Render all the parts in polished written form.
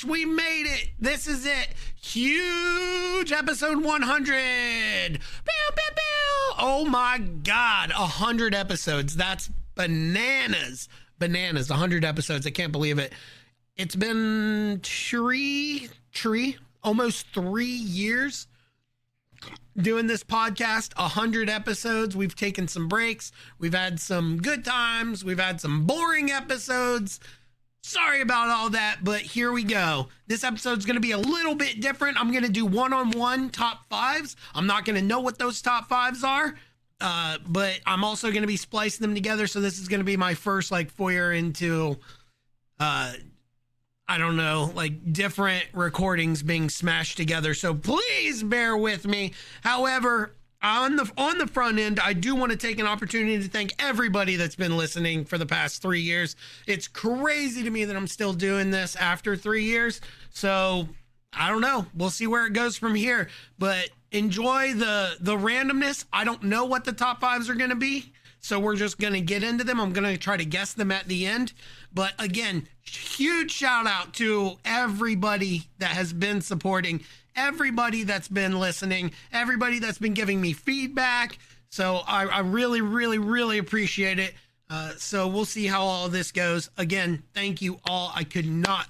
gosh, we made it. This is it. Huge episode 100. Bow, bow, bow. Oh my God, 100 episodes. That's bananas. Bananas, 100 episodes. I can't believe it. It's been almost 3 years doing this podcast, 100 episodes. We've taken some breaks. We've had some good times. We've had some boring episodes. Sorry about all that, but here we go. This episode's going to be a little bit different. I'm going to do one-on-one top fives. I'm not going to know what those top fives are, but I'm also going to be splicing them together. So this is going to be my first foyer into, I don't know, different recordings being smashed together. So please bear with me. However, on the front end, I do want to take an opportunity to thank everybody that's been listening for the past 3 years. It's crazy to me that I'm still doing this after 3 years. So I don't know. We'll see where it goes from here. But enjoy the randomness. I don't know what the top fives are going to be, so we're just going to get into them. I'm going to try to guess them at the end. But again, huge shout out to everybody that has been supporting, everybody that's been listening, everybody that's been giving me feedback. So I really, really, really appreciate it. So we'll see how all this goes. Again, thank you all. I could not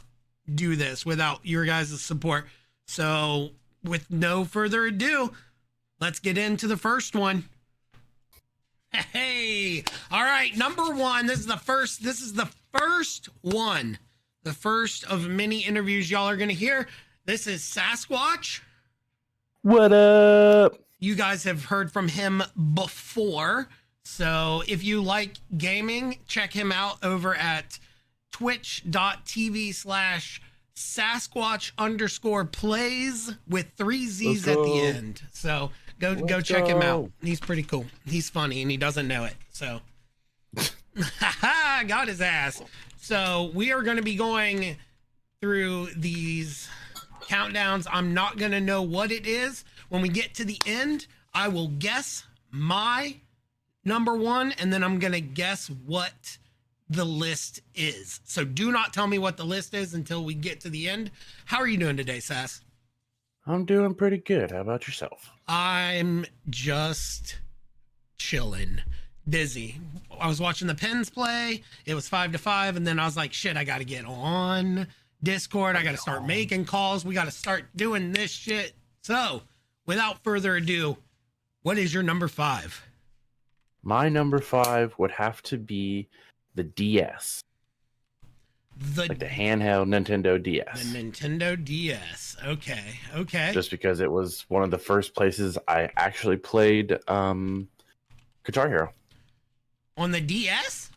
do this without your guys' support. So with no further ado, let's get into the first one. Hey, all right, number one. This is the first one. The first of many interviews y'all are going to hear. This is Sasquatch. What up? You guys have heard from him before. So if you like gaming, check him out over at twitch.tv/Sasquatch_plays with 3 Z's at the end. So go check him out. He's pretty cool. He's funny and he doesn't know it. So got his ass. So we are going to be going through these countdowns. I'm not going to know what it is. When we get to the end, I will guess my number one, and then I'm going to guess what the list is. So do not tell me what the list is until we get to the end. How are you doing today, Sass? I'm doing pretty good. How about yourself? I'm just chilling. Busy. I was watching the Pens play. It was 5-5, and then I was like, shit, I got to get on Discord. I got to start making calls. We got to start doing this shit. So without further ado, what is your number 5? My number 5 would have to be the DS. The handheld Nintendo DS. The Nintendo DS. Okay. Just because it was one of the first places I actually played Guitar Hero. On the DS?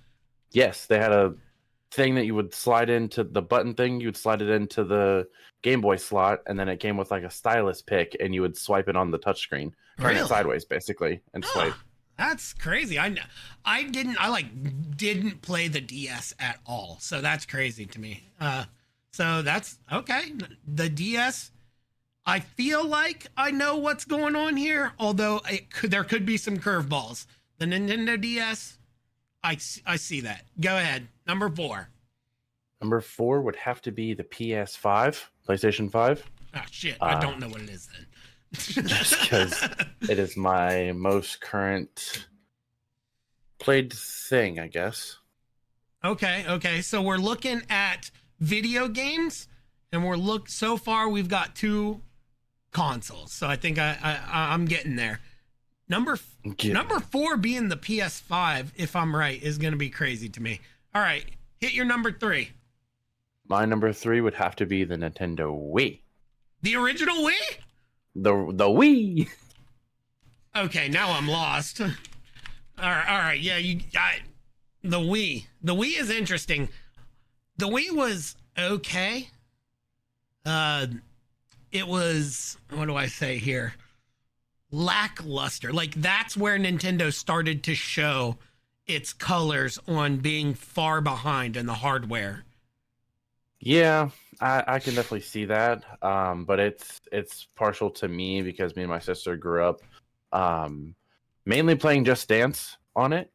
Yes, they had a thing that you would slide into the button thing. You would slide it into the Game Boy slot, and then it came with a stylus pick, and you would swipe it on the touchscreen. Turn it sideways, basically, and swipe. That's crazy. I didn't play the DS at all. So that's crazy to me. So that's okay. The DS, I feel like I know what's going on here, although there could be some curveballs. The Nintendo DS, I see that. Go ahead. Number 4. Number 4 would have to be the PS5, PlayStation 5. Oh shit, I don't know what it is then. Just because it is my most current played thing, I guess. Okay. So we're looking at video games, and so far we've got 2 consoles. So I think I'm getting there. Number 4 being the PS5, if I'm right, is going to be crazy to me. All right, hit your number 3. My number 3 would have to be the Nintendo Wii. The original Wii? The Wii. Okay, now I'm lost. All right. Yeah, the Wii. The Wii is interesting. The Wii was okay. It was, what do I say here? Lackluster. That's where Nintendo started to show its colors on being far behind in the hardware. Yeah, I can definitely see that. But it's partial to me because me and my sister grew up mainly playing Just Dance on it.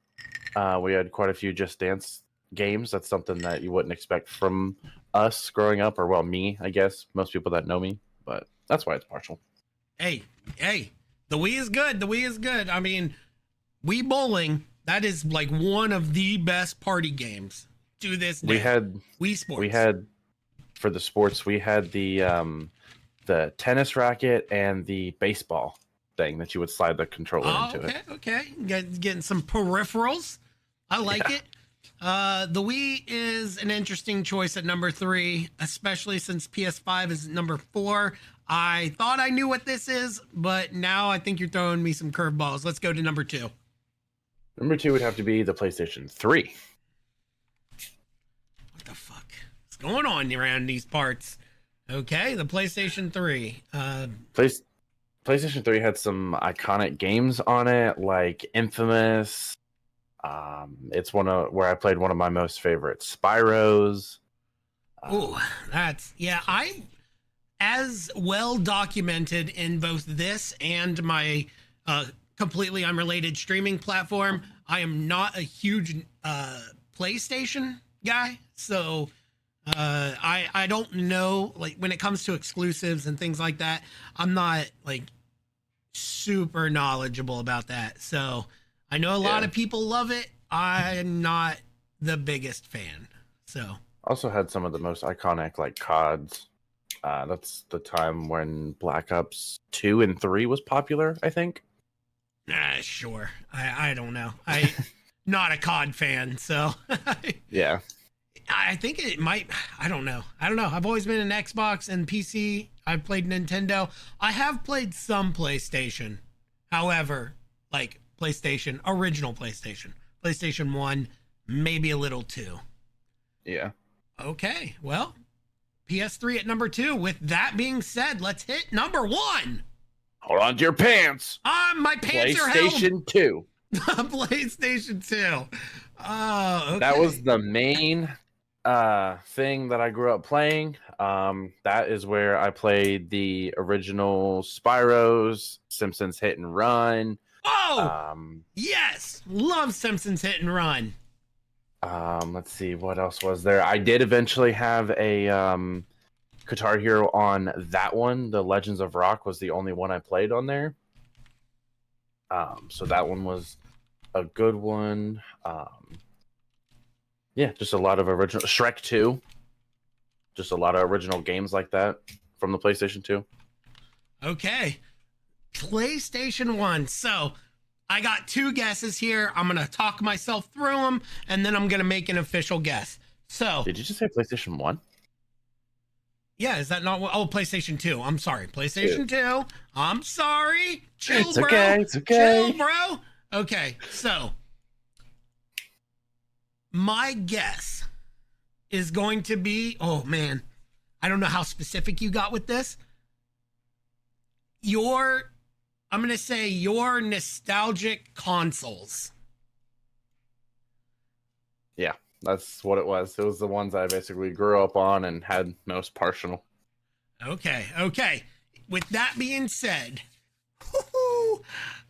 We had quite a few Just Dance games. That's something that you wouldn't expect from us growing up, or well, me, I guess, most people that know me, but that's why it's partial. Hey, the Wii is good. The Wii is good. I mean, Wii Bowling, that is like one of the best party games to this day. Wii Sports. We had for the sports, we had the tennis racket and the baseball thing that you would slide the controller into it. Okay. Getting some peripherals. I like it. The Wii is an interesting choice at number 3, especially since PS5 is number 4. I thought I knew what this is, but now I think you're throwing me some curveballs. Let's go to number 2. Number 2 would have to be the PlayStation 3. What the fuck is going on around these parts? Okay, the PlayStation 3. PlayStation 3 had some iconic games on it, like Infamous. It's where I played one of my most favorite Spyros. I as well documented in both this and my completely unrelated streaming platform. I am not a huge PlayStation guy, so I don't know, like, when it comes to exclusives and things like that, I'm not like super knowledgeable about that. So I know a lot of people love it. I'm not the biggest fan. So also had some of the most iconic, like, CODs. That's the time when Black Ops 2 and 3 was popular, I think. Sure. I don't know. I'm not a COD fan, so yeah. I think it might. I don't know. I've always been an Xbox and PC. I've played Nintendo. I have played some PlayStation. However, like original PlayStation 1, maybe a little 2. Yeah. Okay. Well, PS3 at number 2. With that being said, let's hit number 1. Hold on to your pants. My pants are held. PlayStation 2. PlayStation 2. Oh, okay. That was the main thing that I grew up playing. That is where I played the original Spyros, Simpsons Hit and Run. Oh, yes, love Simpsons Hit and Run. Let's see, what else was there? I did eventually have a Guitar Hero on that one. The Legends of Rock was the only one I played on there. So that one was a good one. Yeah, just a lot of original Shrek 2. Just a lot of original games like that from the PlayStation 2. Okay. PlayStation 1. So I got 2 guesses here. I'm going to talk myself through them, and then I'm going to make an official guess. So did you just say PlayStation 1? Yeah, is that not what? Oh, PlayStation 2. I'm sorry. PlayStation 2. I'm sorry. Chill, it's bro. Okay. It's okay. Chill, bro. Okay, so my guess is going to be, oh man, I don't know how specific you got with this. I'm going to say your nostalgic consoles. Yeah, that's what it was. It was the ones I basically grew up on and had most partial. Okay. With that being said,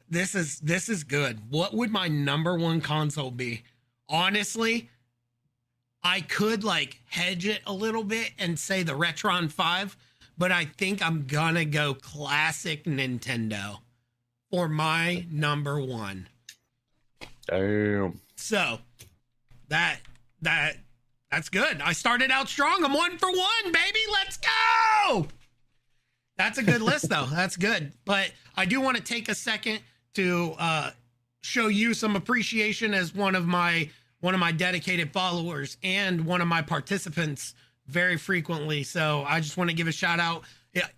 this is good. What would my number 1 console be? Honestly, I could like hedge it a little bit and say the Retron 5, but I think I'm gonna go classic Nintendo for my number 1. Damn. So that's good. I started out strong. I'm 1 for 1, baby. Let's go. That's a good list, though. That's good. But I do want to take a second to show you some appreciation as one of my dedicated followers and one of my participants very frequently. So I just want to give a shout out.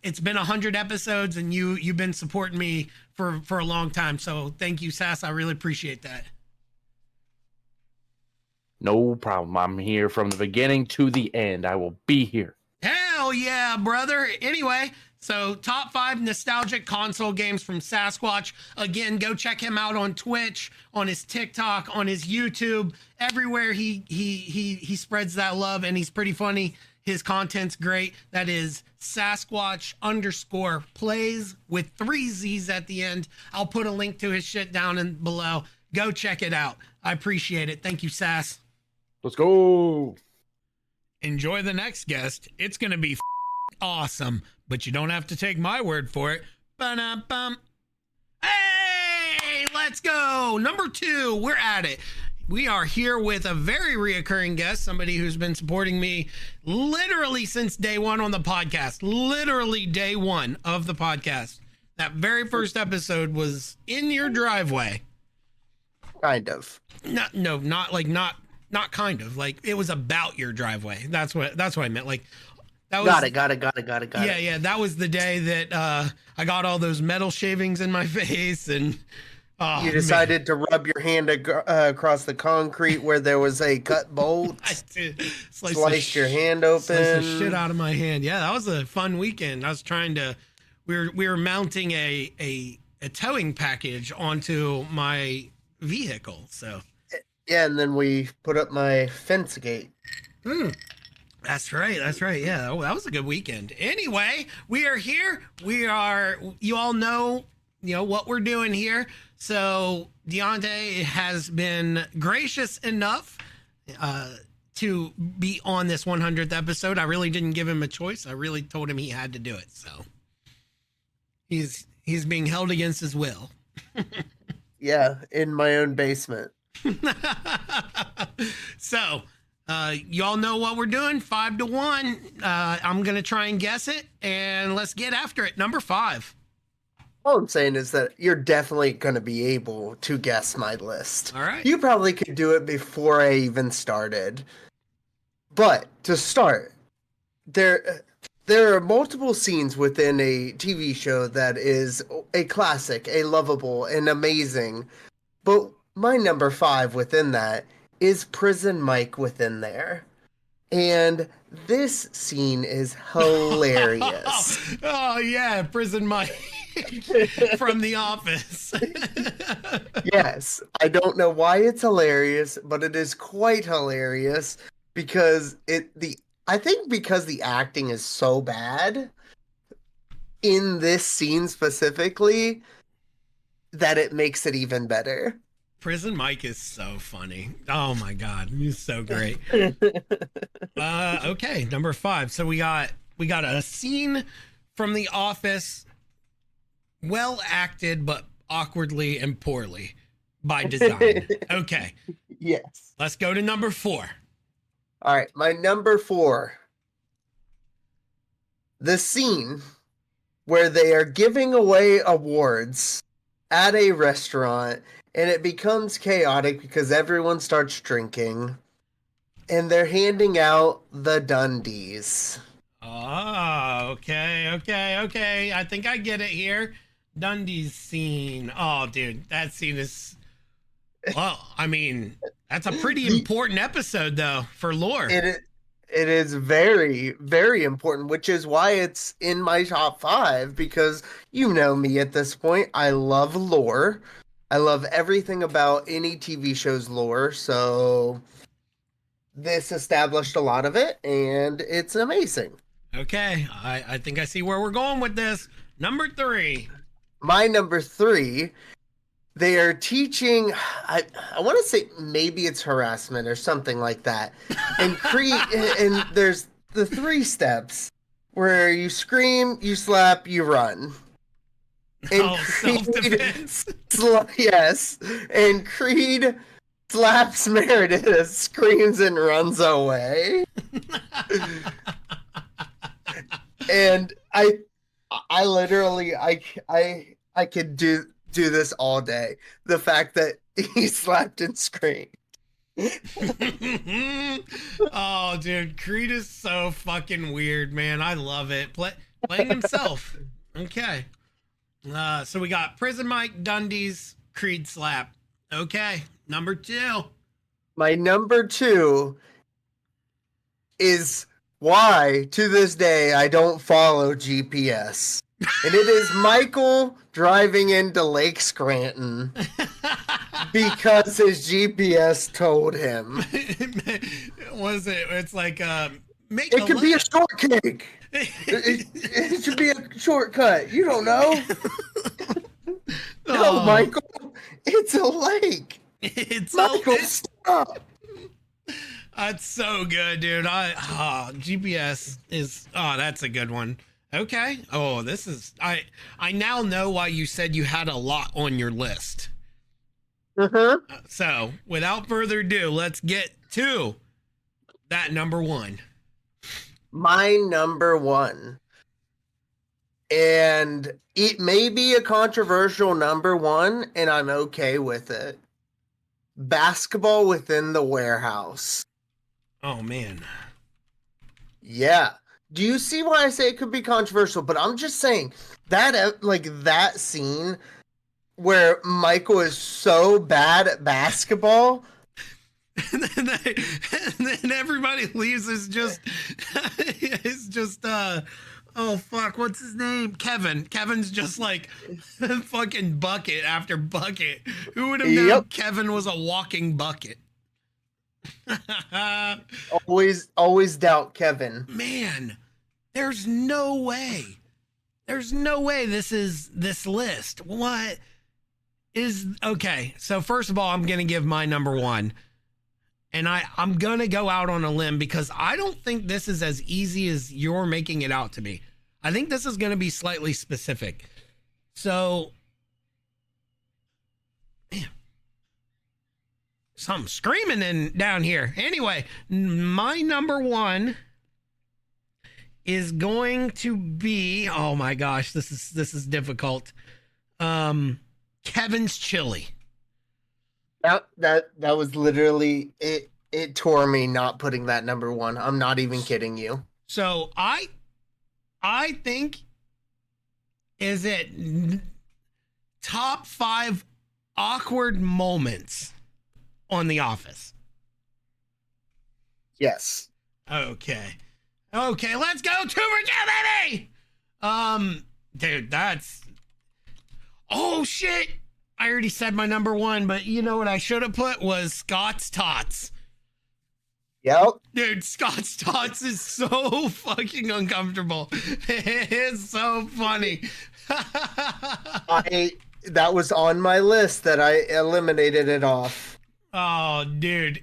It's been 100 episodes, and you've been supporting me for a long time. So thank you, Sass. I really appreciate that. No problem. I'm here from the beginning to the end. I will be here. Hell yeah, brother. Anyway, so top 5 nostalgic console games from Sasquatch. Again, go check him out on Twitch, on his TikTok, on his YouTube. Everywhere he spreads that love, and he's pretty funny. His content's great. That is Sasquatch_plays with 3 Z's at the end. I'll put a link to his shit down below. Go check it out. I appreciate it. Thank you, Sass. Let's go. enjoy the next guest. It's going to be awesome, but you don't have to take my word for it. Ba-dum-bum. Hey, let's go. Number 2, we're at it. We are here with a very reoccurring guest, somebody who's been supporting me literally since day one on the podcast. Literally day one of the podcast. That very first episode was in your driveway. Kind of. Not kind of. Like, it was about your driveway. That's what I meant. Like, that was, Got it. Yeah. That was the day that I got all those metal shavings in my face, and you decided to rub your hand across the concrete where there was a cut bolt. I did. Sliced your hand open. Sliced the shit out of my hand. Yeah, that was a fun weekend. I was trying to. We were mounting a towing package onto my vehicle. So. Yeah, and then we put up my fence gate. That's right. Yeah, that was a good weekend. Anyway, we are here. You all know what we're doing here. So Deontay has been gracious enough to be on this 100th episode. I really didn't give him a choice. I really told him he had to do it. So he's being held against his will. Yeah, in my own basement. So, y'all know what we're doing. 5-1. I'm gonna try and guess it, and let's get after it. Number 5. All I'm saying is that you're definitely going to be able to guess my list. All right. You probably could do it before I even started. But to start, there are multiple scenes within a TV show that is a classic, a lovable, and amazing. But my number 5 within that is Prison Mike within there. And this scene is hilarious. Oh, yeah, Prison Mike from The Office. Yes, I don't know why it's hilarious, but it is quite hilarious because I think because the acting is so bad in this scene specifically that it makes it even better. Prison Mike is so funny. Oh my God, he's so great. Okay, number 5. So we got a scene from The Office, well acted but awkwardly and poorly by design. Okay. Yes. Let's go to number 4. All right, my number 4. The scene where they are giving away awards at a restaurant and it becomes chaotic because everyone starts drinking and they're handing out the Dundies. Oh, okay. I think I get it here. Dundee's scene. Oh, dude, that scene is... Well, I mean, that's a pretty important episode, though, for lore. It is very, very important, which is why it's in my top 5, because you know me at this point. I love lore. I love everything about any TV show's lore, so this established a lot of it, and it's amazing. Okay, I think I see where we're going with this. Number 3. My number 3, they are teaching, I want to say maybe it's harassment or something like that. And and there's the 3 steps where you scream, you slap, you run. And self-defense. Yes. And Creed slaps Meredith, screams and runs away. And I literally I could do this all day. The fact that he slapped and screamed. Oh, dude, Creed is so fucking weird, man. I love it. Playing himself. Okay. So we got Prison Mike, Dundee's, Creed slap. Okay, number 2. My number 2 is why, to this day, I don't follow GPS. And it is Michael driving into Lake Scranton because his GPS told him. Was it? It's like, it could be a shortcut. It should be a shortcut. You don't know. No, Michael. It's a lake. It's Michael, stop. That's so good, dude. GPS is that's a good one. Okay. Oh, this is I now know why you said you had a lot on your list. So, without further ado, let's get to that number one. My number one. And it may be a controversial number one, and I'm okay with it. Basketball Within the Warehouse. Oh, man. Yeah. Do you see why I say it could be controversial? But I'm just saying that, like, that scene where Michael is so bad at basketball. and then everybody leaves is just oh fuck, what's his name? Kevin's just like fucking bucket after bucket. Who would have known Kevin was a walking bucket? always doubt Kevin. Man, there's no way this list. What is okay? So first of all, I'm gonna give my number one. And I'm going to go out on a limb because I don't think this is as easy as you're making it out to be. I think this is going to be slightly specific. So, man, something screaming down here. Anyway, my number one is going to be, oh my gosh, this is difficult. Kevin's Chili. That was literally it. It tore me not putting that number one. I'm not even kidding you. So I think is it top 5 awkward moments on The Office? Yes. Okay, let's go to Virginia, baby. Dude, that's oh shit. I already said my number one, but you know what I should have put was Scott's Tots. Yep. Dude, Scott's Tots is so fucking uncomfortable. It's so funny. That was on my list that I eliminated it off. Oh, dude.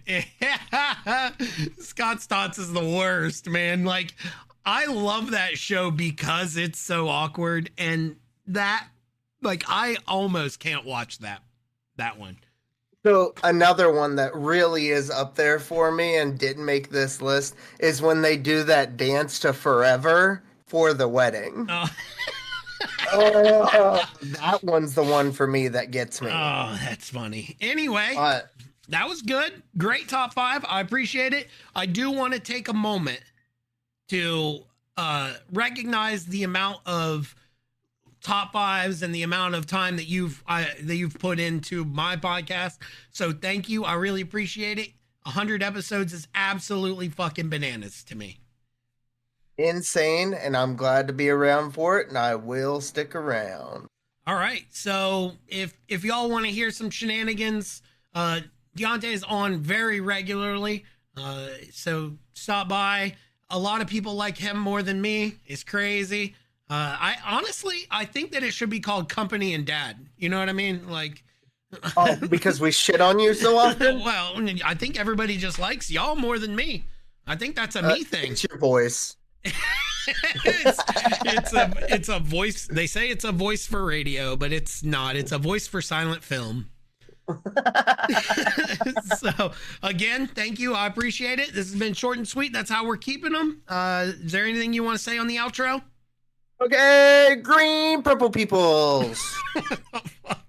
Scott's Tots is the worst, man. Like, I love that show because it's so awkward, and that, like, I almost can't watch that one. So another one that really is up there for me and didn't make this list is when they do that dance to Forever for the wedding. Oh, that one's the one for me that gets me. Oh, that's funny. Anyway, that was good. Great top 5. I appreciate it. I do want to take a moment to recognize the amount of top 5s and the amount of time that you've put into my podcast. So thank you. I really appreciate it. 100 episodes is absolutely fucking bananas to me. Insane, and I'm glad to be around for it, and I will stick around. All right. So if y'all want to hear some shenanigans, Deontay is on very regularly. So stop by. A lot of people like him more than me. It's crazy. I honestly think that it should be called Company and Dad. You know what I mean? Like, oh, because we shit on you so often? Well, I think everybody just likes y'all more than me. I think that's a me thing. It's your voice. it's a voice. They say it's a voice for radio, but it's not. It's a voice for silent film. So again, thank you. I appreciate it. This has been short and sweet. That's how we're keeping them. Is there anything you want to say on the outro? Okay, green purple peoples. Oh, fuck.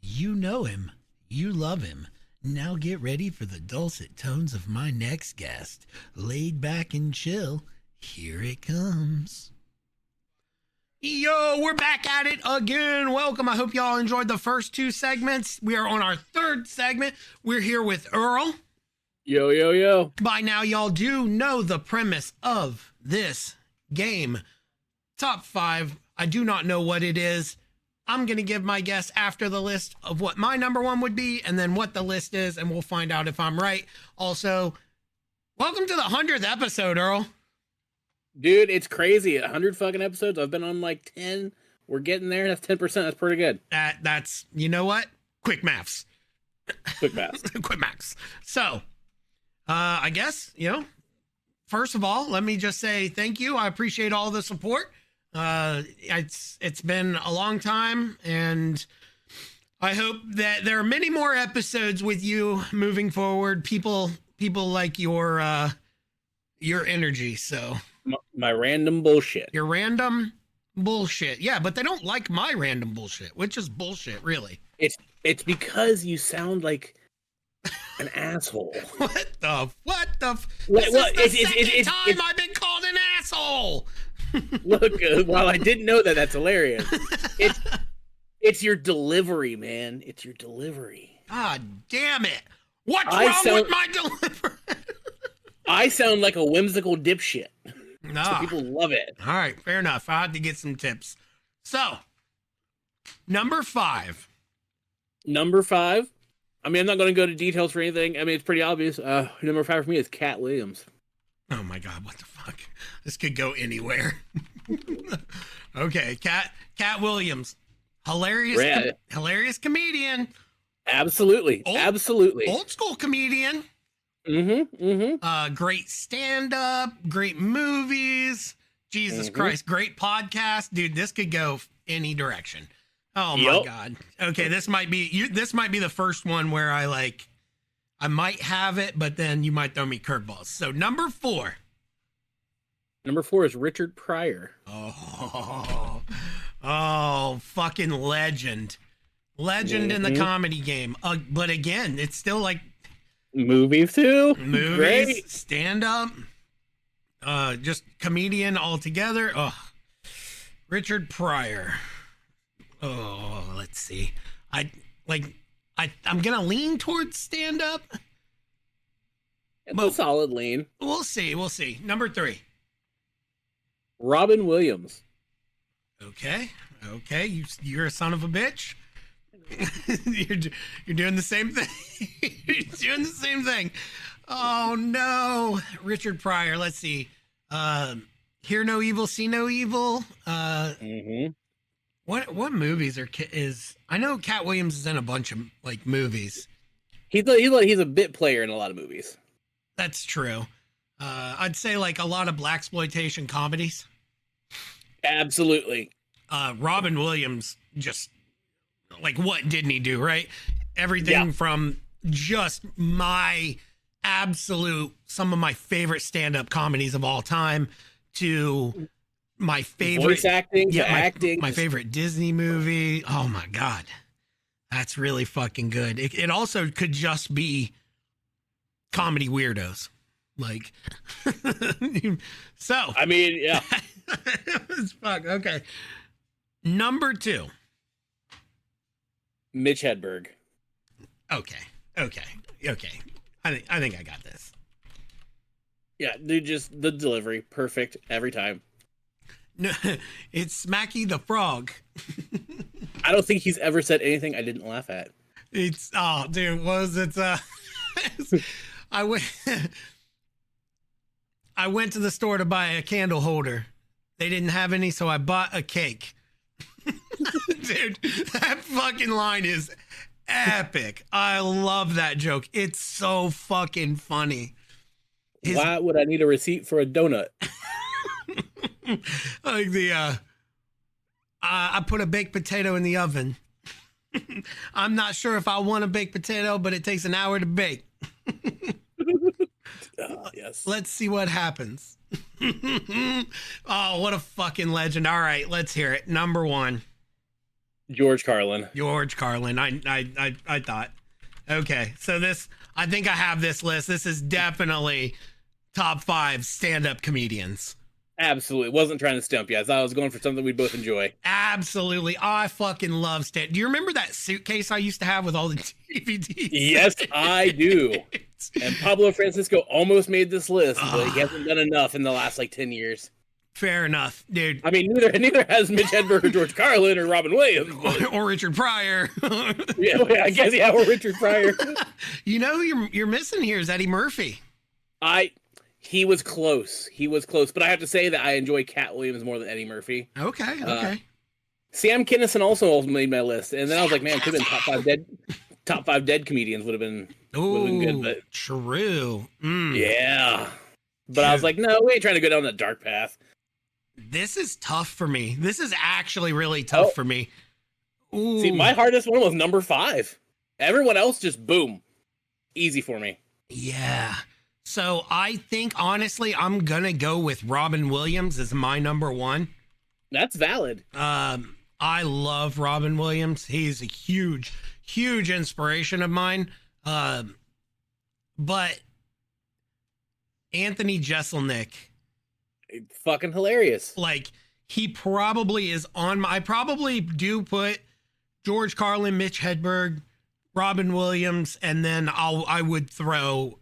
You know him. You love him. Now get ready for the dulcet tones of my next guest. Laid back and chill. Here it comes. Yo, we're back at it again. Welcome. I hope y'all enjoyed the first 2 segments. We are on our 3rd segment. We're here with Earl. Yo, yo, yo. By now, y'all do know the premise of this game. Top 5. I do not know what it is. I'm going to give my guess after the list of what my number 1 would be and then what the list is, and we'll find out if I'm right. Also, welcome to the 100th episode, Earl. Dude, it's crazy. 100 fucking episodes. I've been on like 10. We're getting there. That's 10%. That's pretty good. That's, you know what? Quick maths. Quick maths. Quick maths. So, I guess, first of all, let me just say thank you. I appreciate all the support. It's been a long time, and I hope that there are many more episodes with you moving forward. People like your energy. So my random bullshit. your random bullshit. Yeah, but they don't like my random bullshit, which is bullshit, really. It's this is an asshole. What the? What- This what- is the it's- second it's- time it's- I've been called an asshole. Look, while I didn't know that, that's hilarious. It's your delivery, man. It's your delivery. God damn it! What's I wrong sound- with my delivery? I sound like a whimsical dipshit. So No. people love it. All right, fair enough. I had to get some tips. So, number 5. Number 5. I mean, I'm not going to go to details for anything. I mean, it's pretty obvious. Number 5 for me is Cat Williams. Oh my God, what the fuck? This could go anywhere. Okay, Cat Williams, hilarious, Right. hilarious comedian, Absolutely. Absolutely. old school comedian. Great stand-up, great movies. Jesus Christ, great podcast, dude. This could go any direction. Oh my Yep. God. Okay, this might be the first one where I might have it, but then you might throw me curveballs. So number 4. Number 4 is Richard Pryor. Oh, fucking legend in the comedy game. But again, it's still like Movies too. movies, Great. stand up, just comedian altogether. Oh, Richard Pryor. Oh, let's see. I'm gonna lean towards stand up. It's a solid lean. We'll see. Number 3. Robin Williams. Okay. You're a son of a bitch. you're doing the same thing. You're doing the same thing. Oh no, Richard Pryor. Let's see. Hear no evil, see no evil. What movies is? I know Cat Williams is in a bunch of movies. He's a bit player in a lot of movies. That's true. I'd say a lot of blaxploitation comedies. Absolutely. Robin Williams, just what didn't he do, right? Everything from just some of my favorite stand-up comedies of all time to my favorite Voice acting, to my acting. favorite Disney movie. Oh my God. That's really fucking good. It also could just be comedy weirdos. So I mean, yeah. it's fuck. Okay. Number 2. Mitch Hedberg. Okay. I think I got this. Yeah, dude, just the delivery. Perfect every time. No, it's Smacky the Frog. I don't think he's ever said anything I didn't laugh at. It's dude, I went to the store to buy a candle holder. They didn't have any, so I bought a cake. Dude, that fucking line is epic. I love that joke. It's so fucking funny. Why would I need a receipt for a donut? I put a baked potato in the oven. I'm not sure if I want a baked potato, but it takes an hour to bake. Yes. Let's see what happens. Oh, what a fucking legend. All right, let's hear it. Number 1. George Carlin. George Carlin. I thought. Okay, so I think I have this list. This is definitely top 5 stand-up comedians. Absolutely. Wasn't trying to stump you. I thought I was going for something we both enjoy. Absolutely. I fucking love stand. Do you remember that suitcase I used to have with all the DVDs? Yes, I do. And Pablo Francisco almost made this list, but he hasn't done enough in the last 10 years. Fair enough, dude. I mean, neither has Mitch Hedberg or George Carlin or Robin Williams. But, Or Richard Pryor. yeah, I guess, or Richard Pryor. You know who you're missing here is Eddie Murphy. He was close. But I have to say that I enjoy Cat Williams more than Eddie Murphy. Okay. Sam Kinison also made my list, and then I was like, man, could have been top 5 dead. top 5 dead comedians would have been Ooh, good, but true. yeah. But I was like, no, we ain't trying to go down that dark path. This is tough for me. This is actually really tough for me. Ooh. See, my hardest one was number 5. Everyone else just boom, easy for me. Yeah. So I think honestly, I'm gonna go with Robin Williams as my number 1. That's valid. I love Robin Williams. He's a huge inspiration of mine. But Anthony Jeselnik, Fucking hilarious. like he probably is on my, I probably do put George Carlin, Mitch Hedberg, Robin Williams, and then I would throw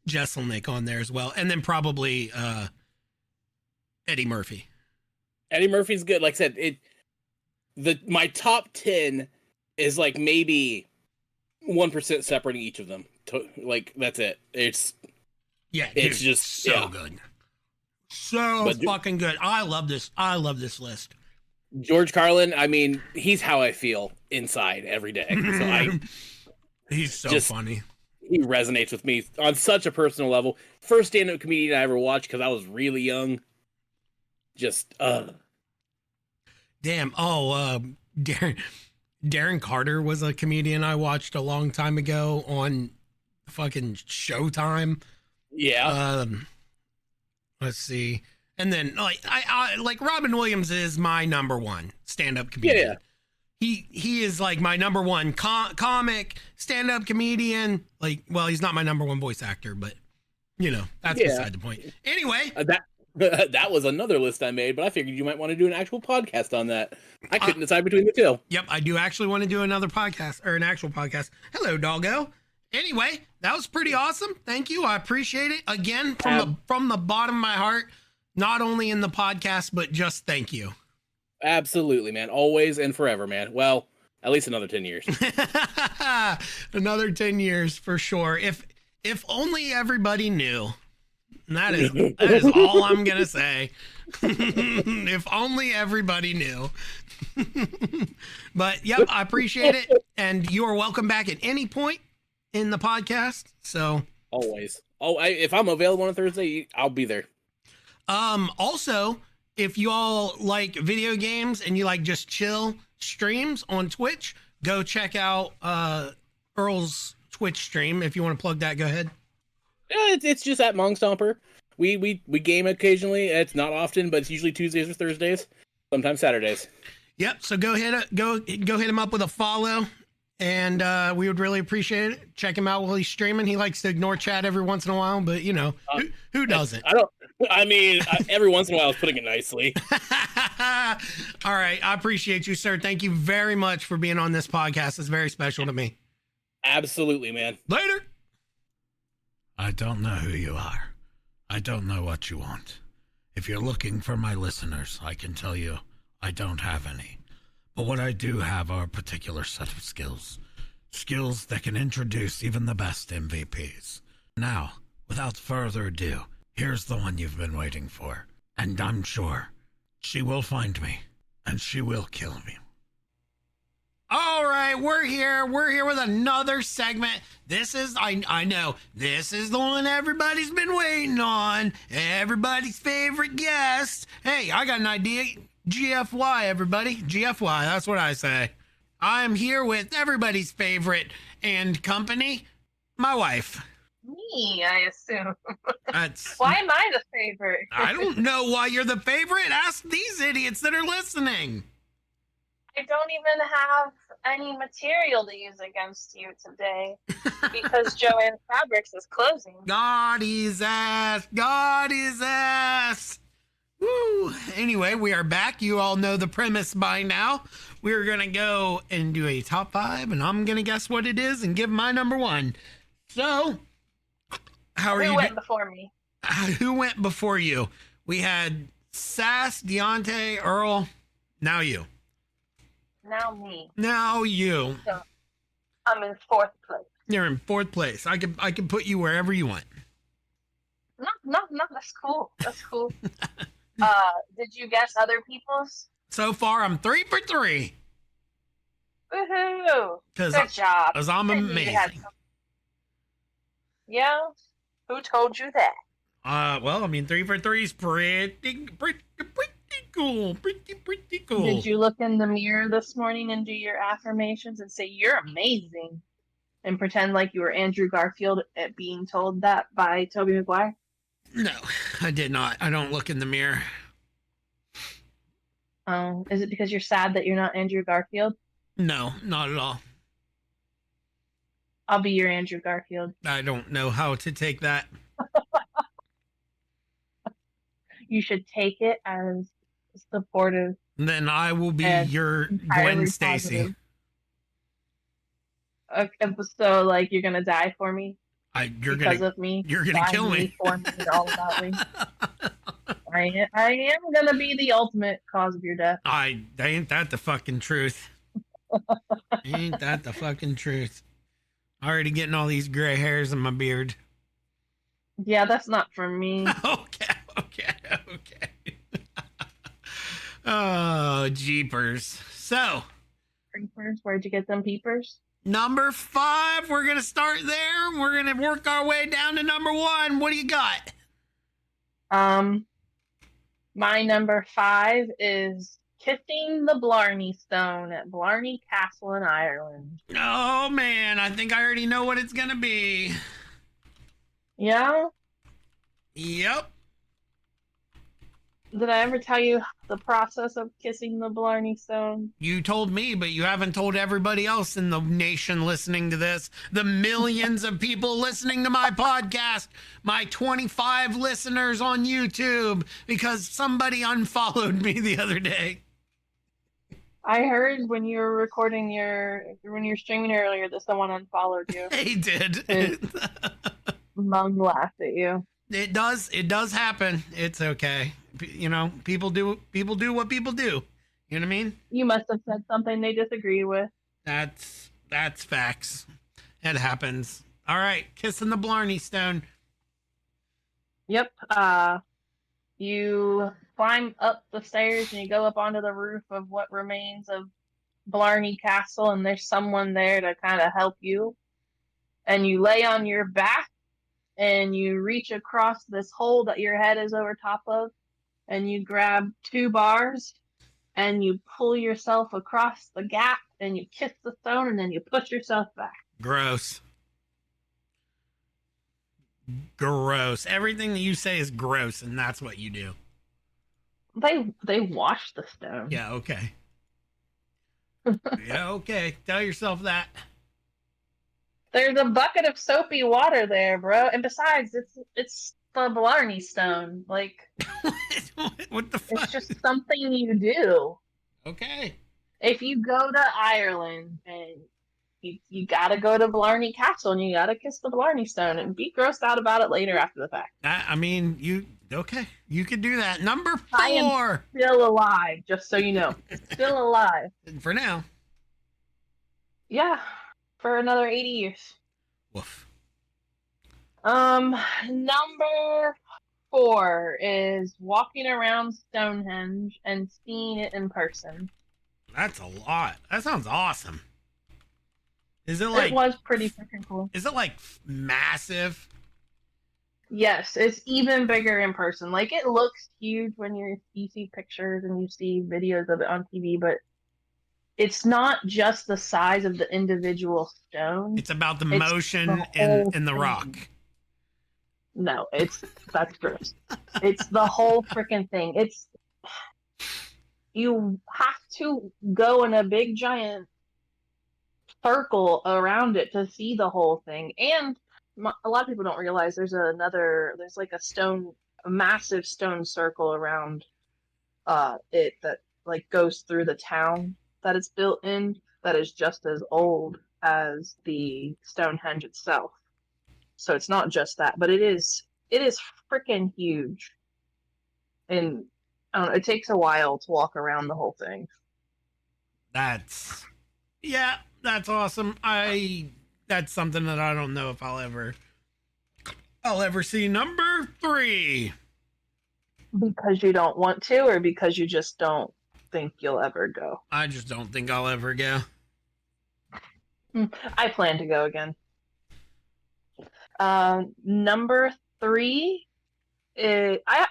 Jeselnik on there as well. And then probably Eddie Murphy. Eddie Murphy's good. Like I said, my top 10 is like maybe 1% separating each of them. Like that's it. It's just so good. So fucking good. I love this list. George Carlin, I mean, he's how I feel inside every day. So he's so funny. He resonates with me on such a personal level. First stand-up comedian I ever watched because I was really young. Just damn. Oh, Darren Carter was a comedian I watched a long time ago on fucking Showtime. Yeah. Let's see. And then like I like Robin Williams is my number 1 stand-up comedian. Yeah. He is like my number 1 comic, stand-up comedian. Like, well, he's not my number 1 voice actor, but you know, that's beside the point. Anyway, that was another list I made, but I figured you might want to do an actual podcast on that. I couldn't decide between the two. Yep, I do actually want to do another podcast or an actual podcast. Hello, doggo. Anyway, that was pretty awesome. Thank you. I appreciate it. Again, from the bottom of my heart, not only in the podcast, but just thank you. Absolutely, man. Always and forever, man. Well, at least another 10 years. Another 10 years for sure. If only everybody knew. And that is all I'm going to say. If only everybody knew. But yep, I appreciate it. And you are welcome back at any point in the podcast. So always. If I'm available on a Thursday, I'll be there. Also, if you all like video games and you like just chill streams on Twitch, go check out Earl's Twitch stream. If you want to plug that, go ahead. It's just at Mong Stomper. We game occasionally. It's not often, but it's usually Tuesdays or Thursdays, sometimes Saturdays. Yep. So go hit him up with a follow, and we would really appreciate it. Check him out while he's streaming. He likes to ignore chat every once in a while, but you know who doesn't? Every once in a while, I was putting it nicely. All right. I appreciate you, sir. Thank you very much for being on this podcast. It's very special to me. Absolutely, man. Later. I don't know who you are. I don't know what you want. If you're looking for my listeners, I can tell you I don't have any. But what I do have are a particular set of skills. Skills that can introduce even the best MVPs. Now, without further ado, here's the one you've been waiting for. And I'm sure she will find me, and she will kill me. All right, we're here with another segment. This is, I know, this is the one everybody's been waiting on. Everybody's favorite guest. Hey, I got an idea. GFY, everybody. GFY, that's what I say. I'm here with everybody's favorite and company, my wife. Me, I assume. That's, Why am I the favorite? I don't know why you're the favorite. Ask these idiots that are listening. I don't even have any material to use against you today because Joanne Fabrics is closing. God his ass. God his ass. Woo. Anyway, we are back. You all know the premise by now. We're going to go and do a top 5, and I'm going to guess what it is and give my number 1. So, how are you? Who went before me? Who went before you? We had Sass, Deontay, Earl. Now you. Now me. Now you. So, I'm in 4th place. You're in 4th place. I can put you wherever you want. No, that's cool. That's cool. Did you guess other people's? So far, I'm 3 for 3. Woohoo! Because Good job. I'm I knew you had amazing. some- Yeah? Who told you that? Well, I mean, 3 for 3 is pretty cool. Pretty cool. Did you look in the mirror this morning and do your affirmations and say, "You're amazing," and pretend like you were Andrew Garfield at being told that by Tobey Maguire? No, I did not. I don't look in the mirror. Oh, is it because you're sad that you're not Andrew Garfield? No, not at all. I'll be your Andrew Garfield. I don't know how to take that. You should take it as supportive. Then I will be And your entirely Gwen Stacy. positive. Okay, so like you're gonna die for me You're because gonna of me. you're gonna by kill me. For me, all about me. I am gonna be the ultimate cause of your death. Ain't that the fucking truth? Ain't that the fucking truth? Already getting all these gray hairs in my beard. Yeah, that's not for me. Okay. Oh, jeepers. So, Creepers, where'd you get them peepers? number 5, we're gonna start there. We're gonna work our way down to number 1. What do you got? My number 5 is kissing the Blarney Stone at Blarney Castle in Ireland. Oh man, I think I already know what it's gonna be. Yeah? Yep. Did I ever tell you the process of kissing the Blarney Stone? You told me, but you haven't told everybody else in the nation listening to this. The millions of people listening to my podcast, my 25 listeners on YouTube, because somebody unfollowed me the other day. I heard when you were recording when you were streaming earlier that someone unfollowed you. They did. Mom laughed at you. It does happen. It's okay. You know, people do what people do. You know what I mean? You must have said something they disagree with. That's facts. It happens. All right, kissing the Blarney Stone. Yep. You climb up the stairs and you go up onto the roof of what remains of Blarney Castle, and there's someone there to kind of help you. And you lay on your back and you reach across this hole that your head is over top of, and you grab 2 bars and you pull yourself across the gap and you kiss the stone and then you push yourself back. Gross. Everything that you say is gross, and that's what you do. They wash the stone. Yeah, okay. Yeah, okay. Tell yourself that. There's a bucket of soapy water there, bro. And besides, it's the Blarney Stone. Like, What the fuck? it's just something you do. Okay. If you go to Ireland and you gotta go to Blarney Castle and you gotta kiss the Blarney Stone and be grossed out about it later after the fact. I mean, you could do that. Number 4. I am still alive, just so you know. Still alive. For now. Yeah, for another 80 years. Woof. Number 4 is walking around Stonehenge and seeing it in person. That's a lot. That sounds awesome. Is it It was pretty freaking cool. Is it like massive? Yes, it's even bigger in person. Like, it looks huge when you see pictures and you see videos of it on TV, but it's not just the size of the individual stone. It's about the It's motion the in the whole rock. thing. No, that's gross. It's the whole freaking thing. You have to go in a big giant circle around it to see the whole thing. And a lot of people don't realize there's like a massive stone circle around it that like goes through the town that it's built in, that is just as old as the Stonehenge itself. So it's not just that, but it is freaking huge. And I don't know, it takes a while to walk around the whole thing. That's awesome. That's something that I don't know if I'll ever see. Number 3. Because you don't want to, or because you just don't think you'll ever go? I just don't think I'll ever go. I plan to go again. Number 3 is I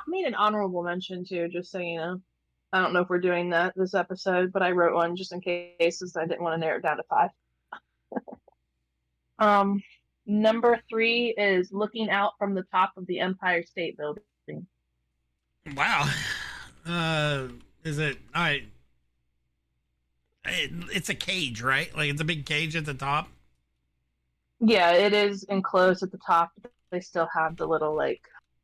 made an honorable mention too, just so you know. I don't know if we're doing that this episode, but I wrote one just in case, since I didn't want to narrow it down to 5. Um, Number 3 is looking out from the top of the Empire State Building. Wow. Is it? It's a cage, right? Like it's a big cage at the top. Yeah, it is enclosed at the top. But they still have the little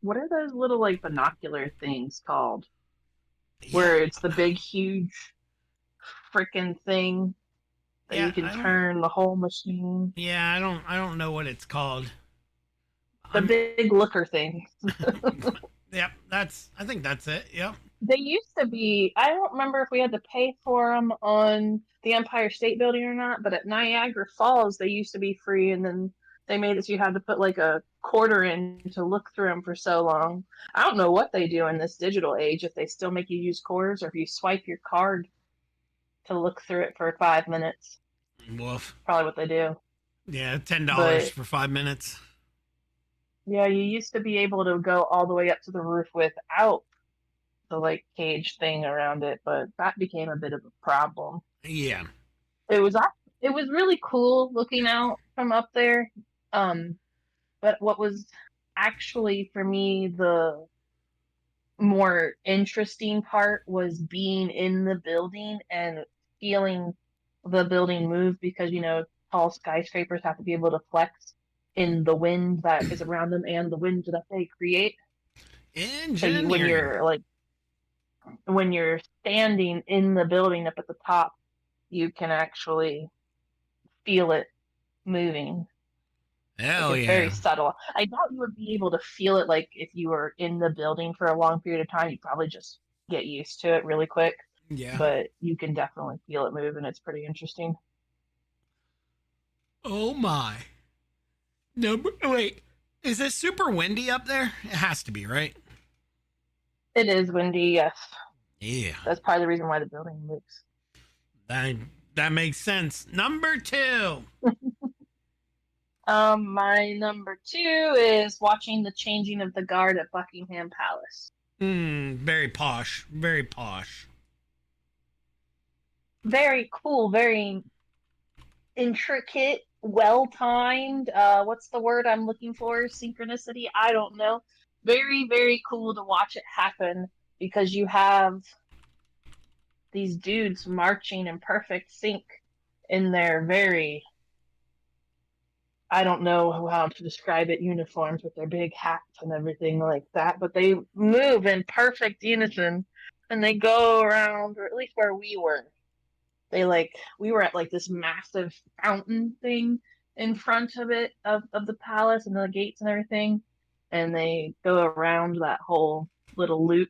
what are those little binocular things called? Where it's the big, huge, freaking thing that you can turn the whole machine. Yeah, I don't know what it's called. The big looker thing. Yep, I think that's it. Yep. They used to be, I don't remember if we had to pay for them on the Empire State Building or not, but at Niagara Falls, they used to be free, and then they made it so you had to put like a quarter in to look through them for so long. I don't know what they do in this digital age, if they still make you use quarters or if you swipe your card to look through it for 5 minutes. Woof. Probably what they do. Yeah, $10 But- for 5 minutes. Yeah, you used to be able to go all the way up to the roof without the cage thing around it, but that became a bit of a problem. Yeah. It was really cool looking out from up there. But what was actually for me the more interesting part was being in the building and feeling the building move, because tall skyscrapers have to be able to flex in the wind that is around them and the wind that they create. So when you're standing in the building up at the top, you can actually feel it moving. Hell It's yeah. very subtle. I doubt you would be able to feel it if you were in the building for a long period of time. You'd probably just get used to it really quick. Yeah. But you can definitely feel it move, and it's pretty interesting. Oh my. No, wait. Is it super windy up there? It has to be, right? It is windy, yes. Yeah. That's probably the reason why the building moves. That makes sense. Number 2. My number 2 is watching the changing of the guard at Buckingham Palace. Very posh. Very posh. Very cool, very intricate, well-timed. What's the word I'm looking for? Synchronicity? I don't know. Very, very cool to watch it happen, because you have these dudes marching in perfect sync in their very, I don't know how to describe it, uniforms with their big hats and everything like that, but they move in perfect unison, and they go around, or at least where we were. We were at this massive fountain thing in front of it, of the palace and the gates and everything, and they go around that whole little loop.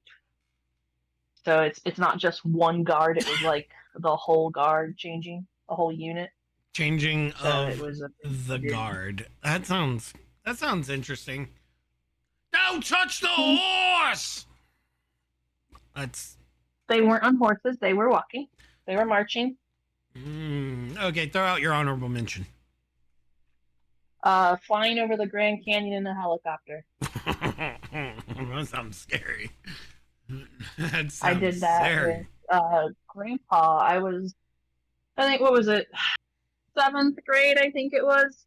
So it's not just one guard, it was the whole guard changing, the whole unit. Changing So of it was the guard. That sounds interesting. Don't touch the horse. They weren't on horses, they were walking. They were marching. Okay, throw out your honorable mention. Flying over the Grand Canyon in a helicopter. That sounds scary. That sounds I did that scary. with Grandpa. I think, what was it? 7th grade, I think it was.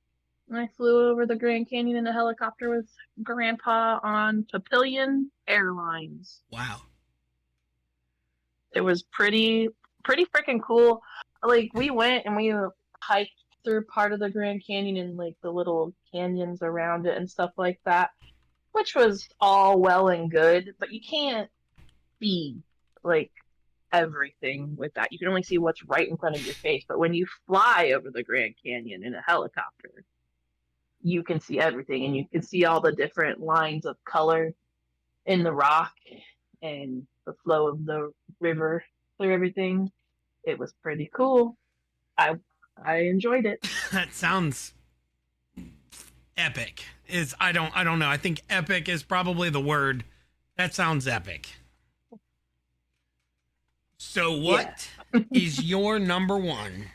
And I flew over the Grand Canyon in a helicopter with Grandpa on Papillion Airlines. Wow. It was pretty freaking cool. We went and we hiked through part of the Grand Canyon and the little canyons around it and stuff like that, which was all well and good, but you can't see everything with that. You can only see what's right in front of your face. But when you fly over the Grand Canyon in a helicopter, you can see everything, and you can see all the different lines of color in the rock and the flow of the river through everything. It was pretty cool. I enjoyed it. That sounds epic. I don't know. I think epic is probably the word. That sounds epic. So what is your number 1?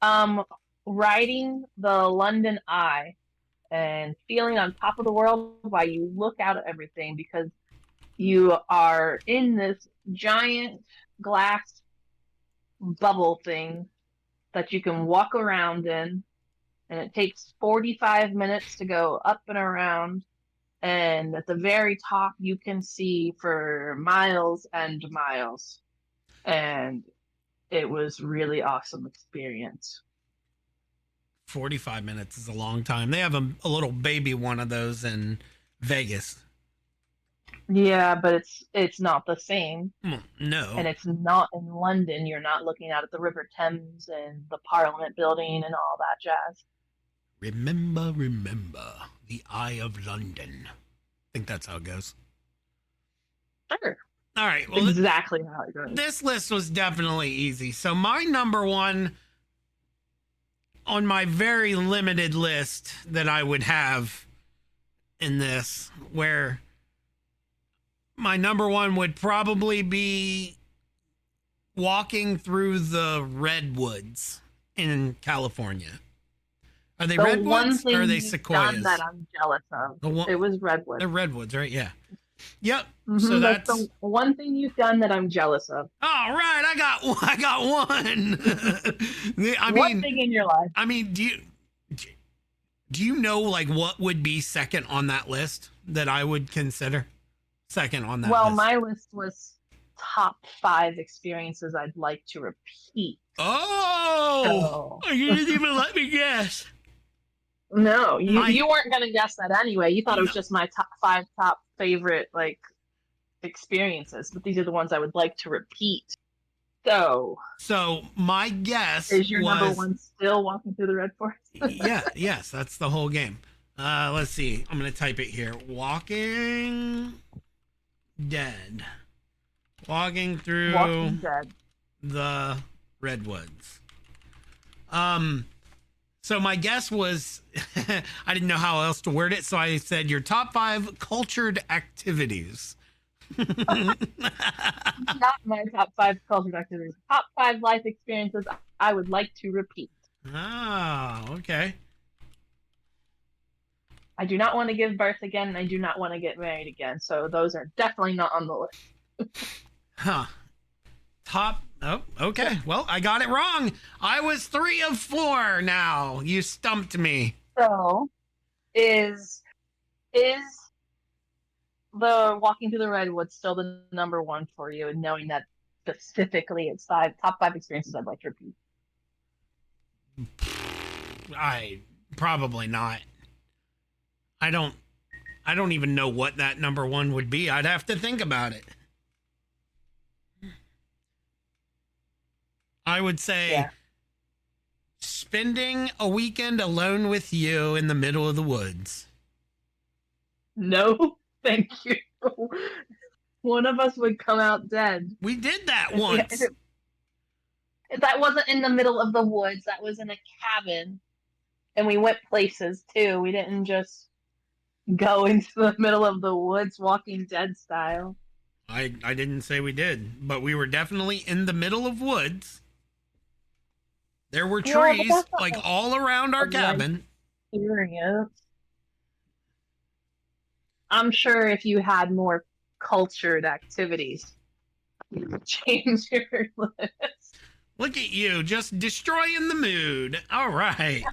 Riding the London Eye and feeling on top of the world while you look out at everything, because you are in this giant glass bubble thing that you can walk around in, and it takes 45 minutes to go up and around, and at the very top you can see for miles and miles, and it was really awesome experience. 45 minutes is a long time. They have a little baby one of those in Vegas. Yeah, but it's not the same. No. And it's not in London. You're not looking out at the River Thames and the Parliament building and all that jazz. Remember, the Eye of London. I think that's how it goes. Sure. All right. Well, exactly how it goes. This list was definitely easy. So my number one on my very limited list that I would have in this, where my number one would probably be walking through the redwoods in California. Are they redwoods or are they sequoias? That I'm jealous of. It was redwoods. They're redwoods, right? Yeah. Yep. Mm-hmm. So that's the one thing you've done that I'm jealous of. All right, I got one. One thing in your life. I mean, do you know like what would be second on that list that I would consider second on that list? Well, my list was top 5 experiences I'd like to repeat. Oh, you didn't even let me guess. No, you weren't gonna guess that anyway. You thought it was just my top 5 favorite like experiences, but these are the ones I would like to repeat. So my guess is your number one still walking through the Red Forest? yes, that's the whole game. Let's see. I'm gonna type it here. Walking Dead. Walking through Walking Dead. The Redwoods. So my guess was, I didn't know how else to word it, so I said your top 5 cultured activities. Not my top 5 cultured activities. Top 5 life experiences I would like to repeat. Oh, okay. I do not want to give birth again, and I do not want to get married again, so those are definitely not on the list. Huh. Oh, okay. Well, I got it wrong. I was 3 of 4 now. You stumped me. So, is the walking through the redwoods still the number one for you, and knowing that specifically it's top 5 experiences I'd like to repeat? Probably not. I don't even know what that number 1 would be. I'd have to think about it. I would say spending a weekend alone with you in the middle of the woods. No, thank you. One of us would come out dead. We did that once. That wasn't in the middle of the woods. That was in a cabin. And we went places too. We didn't just go into the middle of the woods Walking Dead style. I didn't say we did, but we were definitely in the middle of woods. There were trees like all around our cabin. I'm sure if you had more cultured activities, you would change your list. Look at you, just destroying the mood. All right.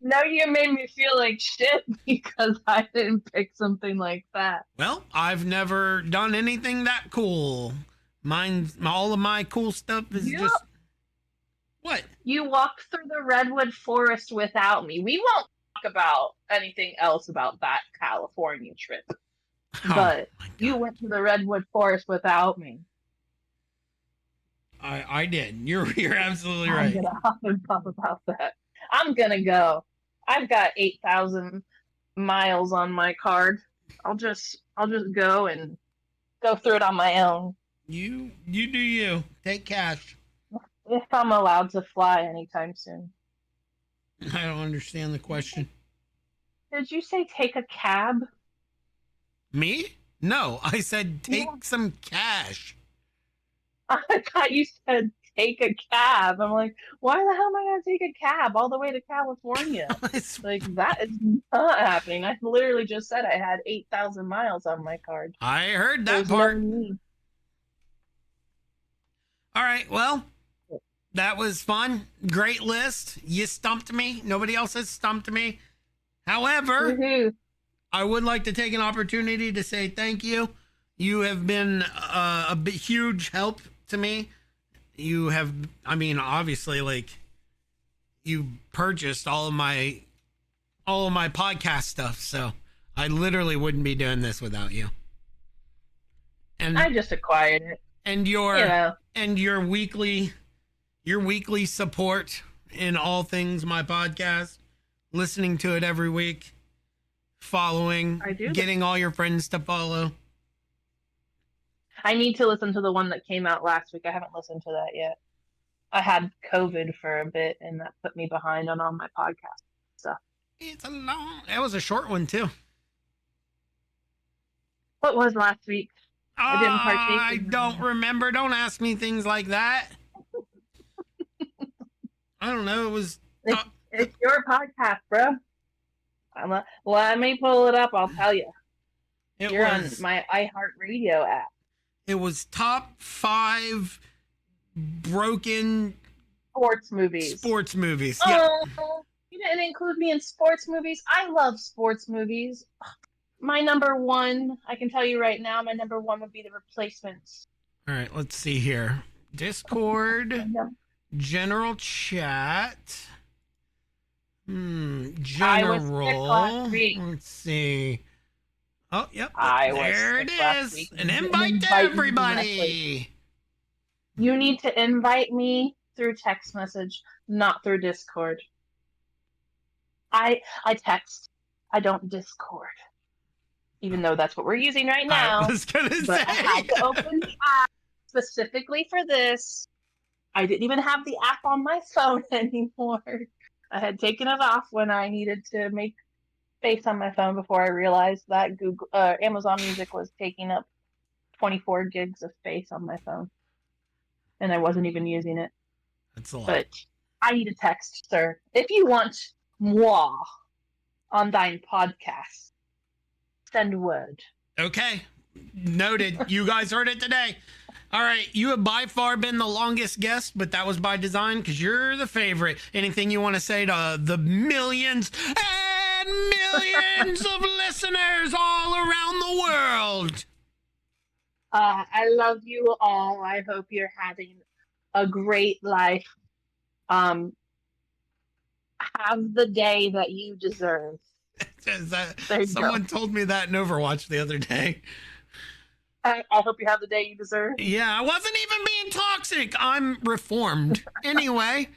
Now you made me feel like shit because I didn't pick something like that. Well, I've never done anything that cool. All of my cool stuff is just... What? You walked through the redwood forest without me. We won't talk about anything else about that California trip. But you went to the redwood forest without me. I did. You're absolutely right. I'm gonna hop and pop about that. I'm gonna go. I've got 8,000 miles on my card. I'll just go and go through it on my own. You do you. Take cash. If I'm allowed to fly anytime soon. I don't understand the question. Did you say take a cab? Me? No, I said take some cash. I thought you said take a cab. I'm like, why the hell am I gonna take a cab all the way to California? It's- Like, that is not happening. I literally just said I had 8,000 miles on my card. I heard that There's part. no need. All right, well, that was fun. Great list. You stumped me. Nobody else has stumped me. However, Woohoo. I would like to take an opportunity to say thank you. You have been huge help to me. You have, I mean, obviously, like, you purchased all of my podcast stuff, so I literally wouldn't be doing this without you. And I just acquired it. and your You know, and your weekly support in all things my podcast, listening to it every week, following, I do. getting all your friends to follow. I need to listen to the one that came out last week. I haven't listened to that yet. I had COVID for a bit, and that put me behind on all my podcast stuff. It's a long. It was a short one too. What was last week? I didn't partake I in don't that. remember. Don't ask me things like that. I don't know. It was. It's your podcast, bro. Let me pull it up. I'll tell you. It You're was. on my iHeartRadio app. It was top 5 broken Sports movies. sports movies. Yeah. Oh, you didn't include me in sports movies. I love sports movies. My number one, I can tell you right now, my number one would be The Replacements. All right. Let's see here. Discord. General chat. I was sick General. last week. Let's see. Oh, yep. I was there it sick last is. week. An You didn't invite to invite me to everybody. You need to invite me through text message, not through Discord. I text. I don't Discord. Even though that's what we're using right now. I was gonna But I had say. to open the app specifically for this. I didn't even have the app on my phone anymore. I had taken it off when I needed to make space on my phone before I realized that Amazon Music was taking up 24 gigs of space on my phone, and I wasn't even using it. That's a lot. But I need a text, sir. If you want moi on thine podcast, send word. Okay. Noted. You guys heard it today. All right. You have by far been the longest guest, but that was by design because you're the favorite. Anything you want to say to the millions and millions of listeners all around the world? I love you all. I hope you're having a great life. Have the day that you deserve. There you Someone told me that in Overwatch the other day. I hope you have the day you deserve. Yeah, I wasn't even being toxic. I'm reformed. Anyway.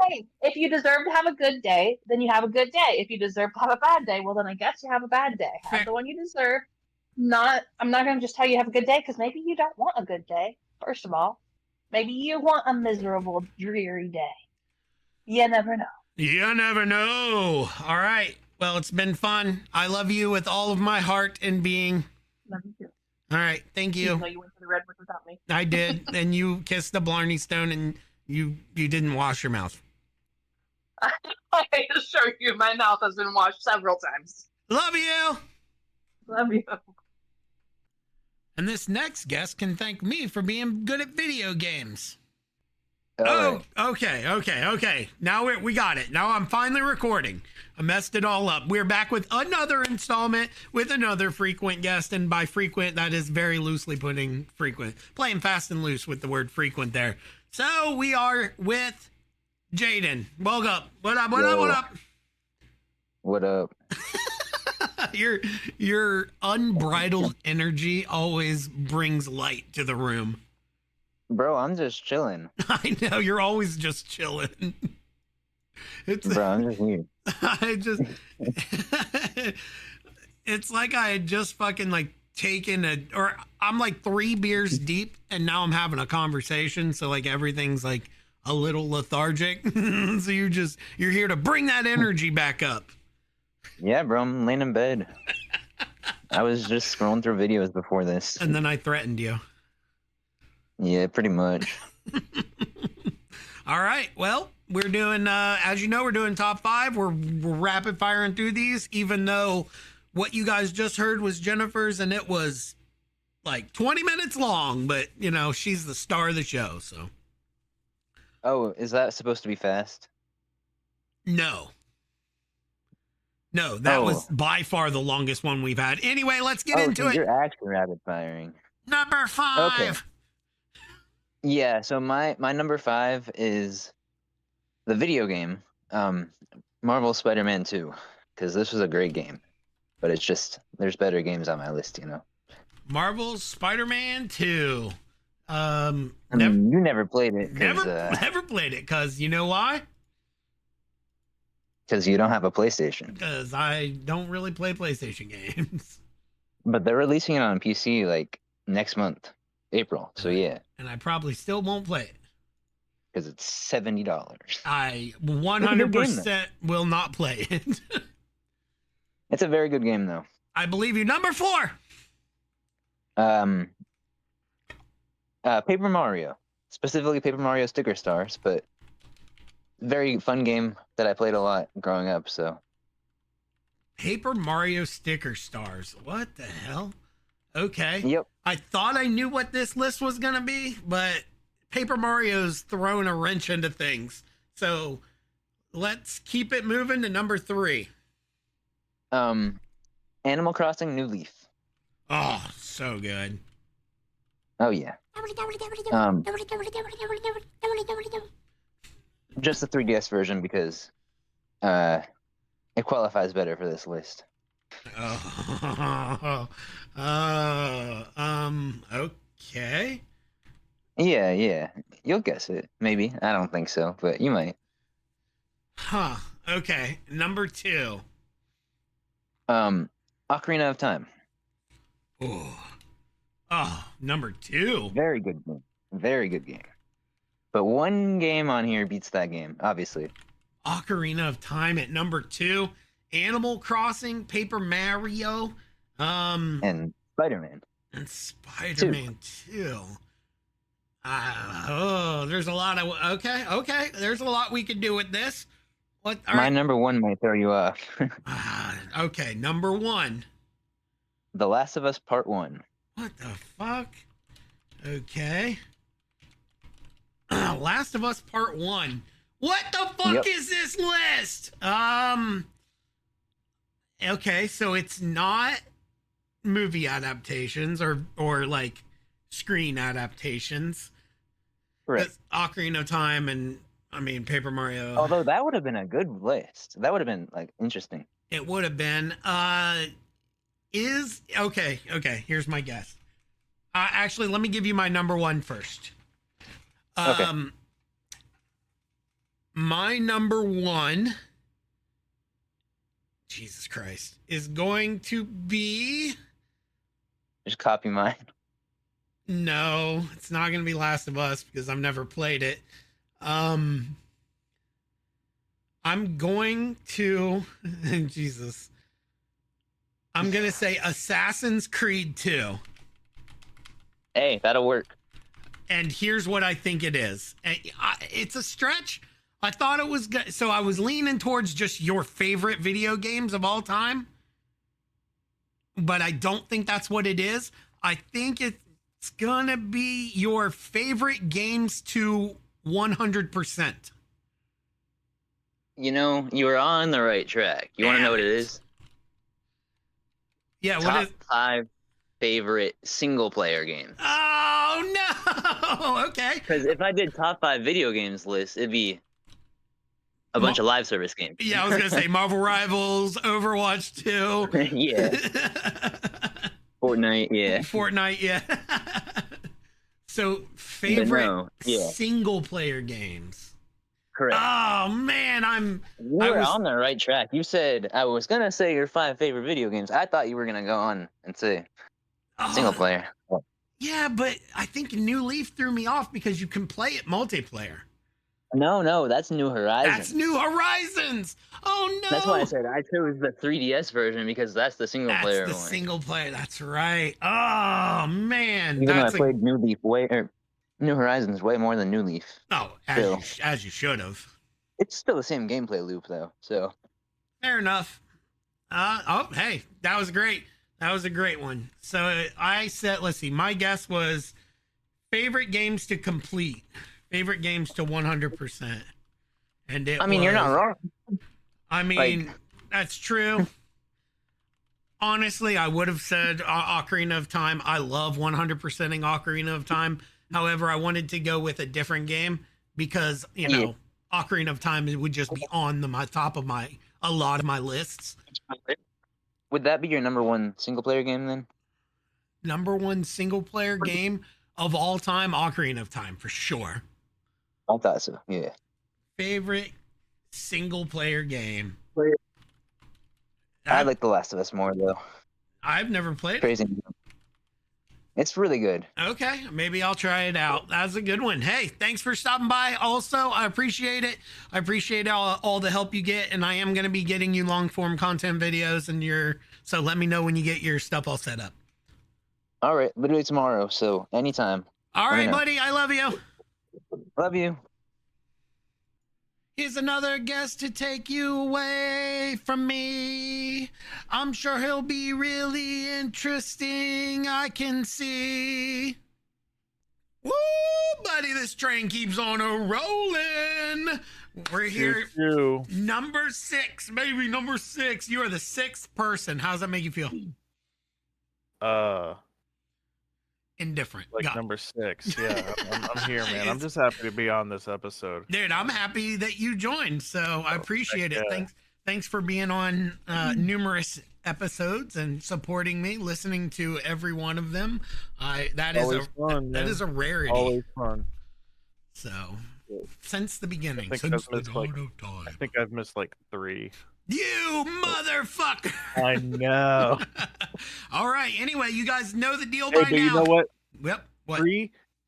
Hey, if you deserve to have a good day, then you have a good day. If you deserve to have a bad day, well, then I guess you have a bad day. Fair. Have the one you deserve. I'm not going to just tell you have a good day because maybe you don't want a good day, first of all. Maybe you want a miserable, dreary day. You never know. You never know. All right. Well, it's been fun. I love you with all of my heart and being. Love you too. All right. Thank Even you. though you went to the Redwood without me. I did. And you kissed the Blarney Stone and you didn't wash your mouth. I assure you, my mouth has been washed several times. Love you. Love you. And this next guest can thank me for being good at video games. All Oh, right. okay. Now we got it. Now I'm finally recording. I messed it all up. We're back with another installment with another frequent guest. And by frequent, that is very loosely putting frequent. Playing fast and loose with the word frequent there. So we are with Jaden. Welcome. What up? What up? Your unbridled energy always brings light to the room. Bro, I'm just chilling. I know you're always just chilling. It's Bro, I'm just here. I just it's like I had just fucking like taken or I'm like 3 beers deep and now I'm having a conversation, so like everything's like a little lethargic. So you're here to bring that energy back up. Yeah, bro, I'm laying in bed. I was just scrolling through videos before this. And then I threatened you. Yeah, pretty much. All right. Well, we're doing, as you know, we're doing top 5. We're rapid firing through these, even though what you guys just heard was Jennifer's and it was like 20 minutes long, but you know, she's the star of the show. So Oh, is that supposed to be fast? no, that Oh. was by far the longest one we've had. Anyway, let's get into so it. You're actually rapid firing. Number 5. Okay. Yeah, so my number 5 is the video game, Marvel Spider-Man 2, because this was a great game. But it's just, there's better games on my list, you know. Marvel's Spider-Man 2. I mean, you never played it Never played it, because you know why? because you don't have a PlayStation. Because I don't really play PlayStation games. But they're releasing it on PC like next month, April. So yeah, And I probably still won't play it. because it's $70. I good game, 100% will not play it. It's a very good game though. I believe you. Number 4. Paper Mario, specifically Paper Mario Sticker Stars, but very fun game that I played a lot growing up. So Paper Mario Sticker Stars. What the hell? Okay. yep, I thought I knew what this list was going to be, but Paper Mario's throwing a wrench into things. So let's keep it moving to number 3. Animal Crossing New Leaf. Oh, so good. Oh yeah. Just the 3DS version because it qualifies better for this list. Okay. Yeah. You'll guess it. Maybe. I don't think so, but you might. Huh. Okay. Number 2. Ocarina of Time. Oh, number 2. Very good game. Very good game. But one game on here beats that game, obviously. Ocarina of Time at number 2. Animal Crossing, Paper Mario, And Spider-Man. and Spider-Man 2. There's a lot of okay. There's a lot we could do with this. What? All My right. number 1 might throw you off. Okay, number 1. The Last of Us Part 1. What the fuck? Okay. Last of Us Part 1. What the fuck Yep. is this list? Okay, so it's not movie adaptations or like screen adaptations. Right. That's Ocarina of Time and I mean Paper Mario. Although that would have been a good list. That would have been like interesting. It would have been. Okay. Here's my guess. Actually, let me give you my number 1 first. Okay. My number 1, Jesus Christ, is going to be. Just copy mine. No, it's not going to be Last of Us because I've never played it. I'm going to. Jesus. I'm going to say Assassin's Creed 2. Hey, that'll work. And here's what I think it is. It's a stretch. I thought it was good. So I was leaning towards just your favorite video games of all time. But I don't think that's what it is. I think it's going to be your favorite games to 100%. You know, you were on the right track. You want to know what it is? Yeah, what Top is. 5 favorite single-player games. Oh, no. Okay. Because if I did top 5 video games list, it'd be a bunch of live service games. Yeah, I was going to say Marvel Rivals, Overwatch 2. Yeah. Fortnite, yeah. Fortnite, yeah. So, favorite yeah. single player games. Correct. Oh, man, You were on the right track. You said, I was going to say your 5 favorite video games. I thought you were going to go on and say single player. Yeah, but I think New Leaf threw me off because you can play it multiplayer. No, that's New Horizons. That's New Horizons. Oh, no. That's why I said I chose the 3DS version because that's the single player That's the one. single player. That's right. Oh, man. Even though I That's played New Leaf New Horizons way more than New Leaf. Oh, Still. as you should have. It's still the same gameplay loop though. So Fair enough. Hey, that was great. That was a great one. So I said, let's see, my guess was favorite games to complete, favorite games to 100%. And I mean, you're not wrong. I mean, that's true. Honestly, I would have said Ocarina of Time. I love 100%ing Ocarina of Time. However, I wanted to go with a different game because, you know, Ocarina of Time would just be on my top of a lot of my lists. Would that be your number one single player game then? Number one single player game of all time, Ocarina of Time for sure. I thought so. Yeah. Favorite single player game. I like The Last of Us more though. I've never played it. Crazy. It's really good. Okay, maybe I'll try it out. That's a good one. Hey, thanks for stopping by. Also, I appreciate it. I appreciate all the help you get, and I am going to be getting you long form content videos so let me know when you get your stuff all set up. All right, literally tomorrow, so anytime. All Let me right, know. buddy. I love you. Love you. Here's another guest to take you away from me. I'm sure he'll be really interesting, I can see. Woo, buddy, this train keeps on a-rolling. We're here. Number 6, baby, number 6. You are the 6th person. How does that make you feel? Indifferent. Like Got it. number 6. Yeah, I'm here, man. I'm just happy to be on this episode. Dude, I'm happy that you joined, so I appreciate it. yeah. Thanks for being on numerous episodes and supporting me, listening to every one of them. That Always fun, that man. is a rarity. Always fun. So since the beginning, I think since I've the missed, like- dawn of time. I think I've missed like 3. You motherfucker! I know. All right. Anyway, you guys know the deal Hey, by but now. you know what? Yep. What?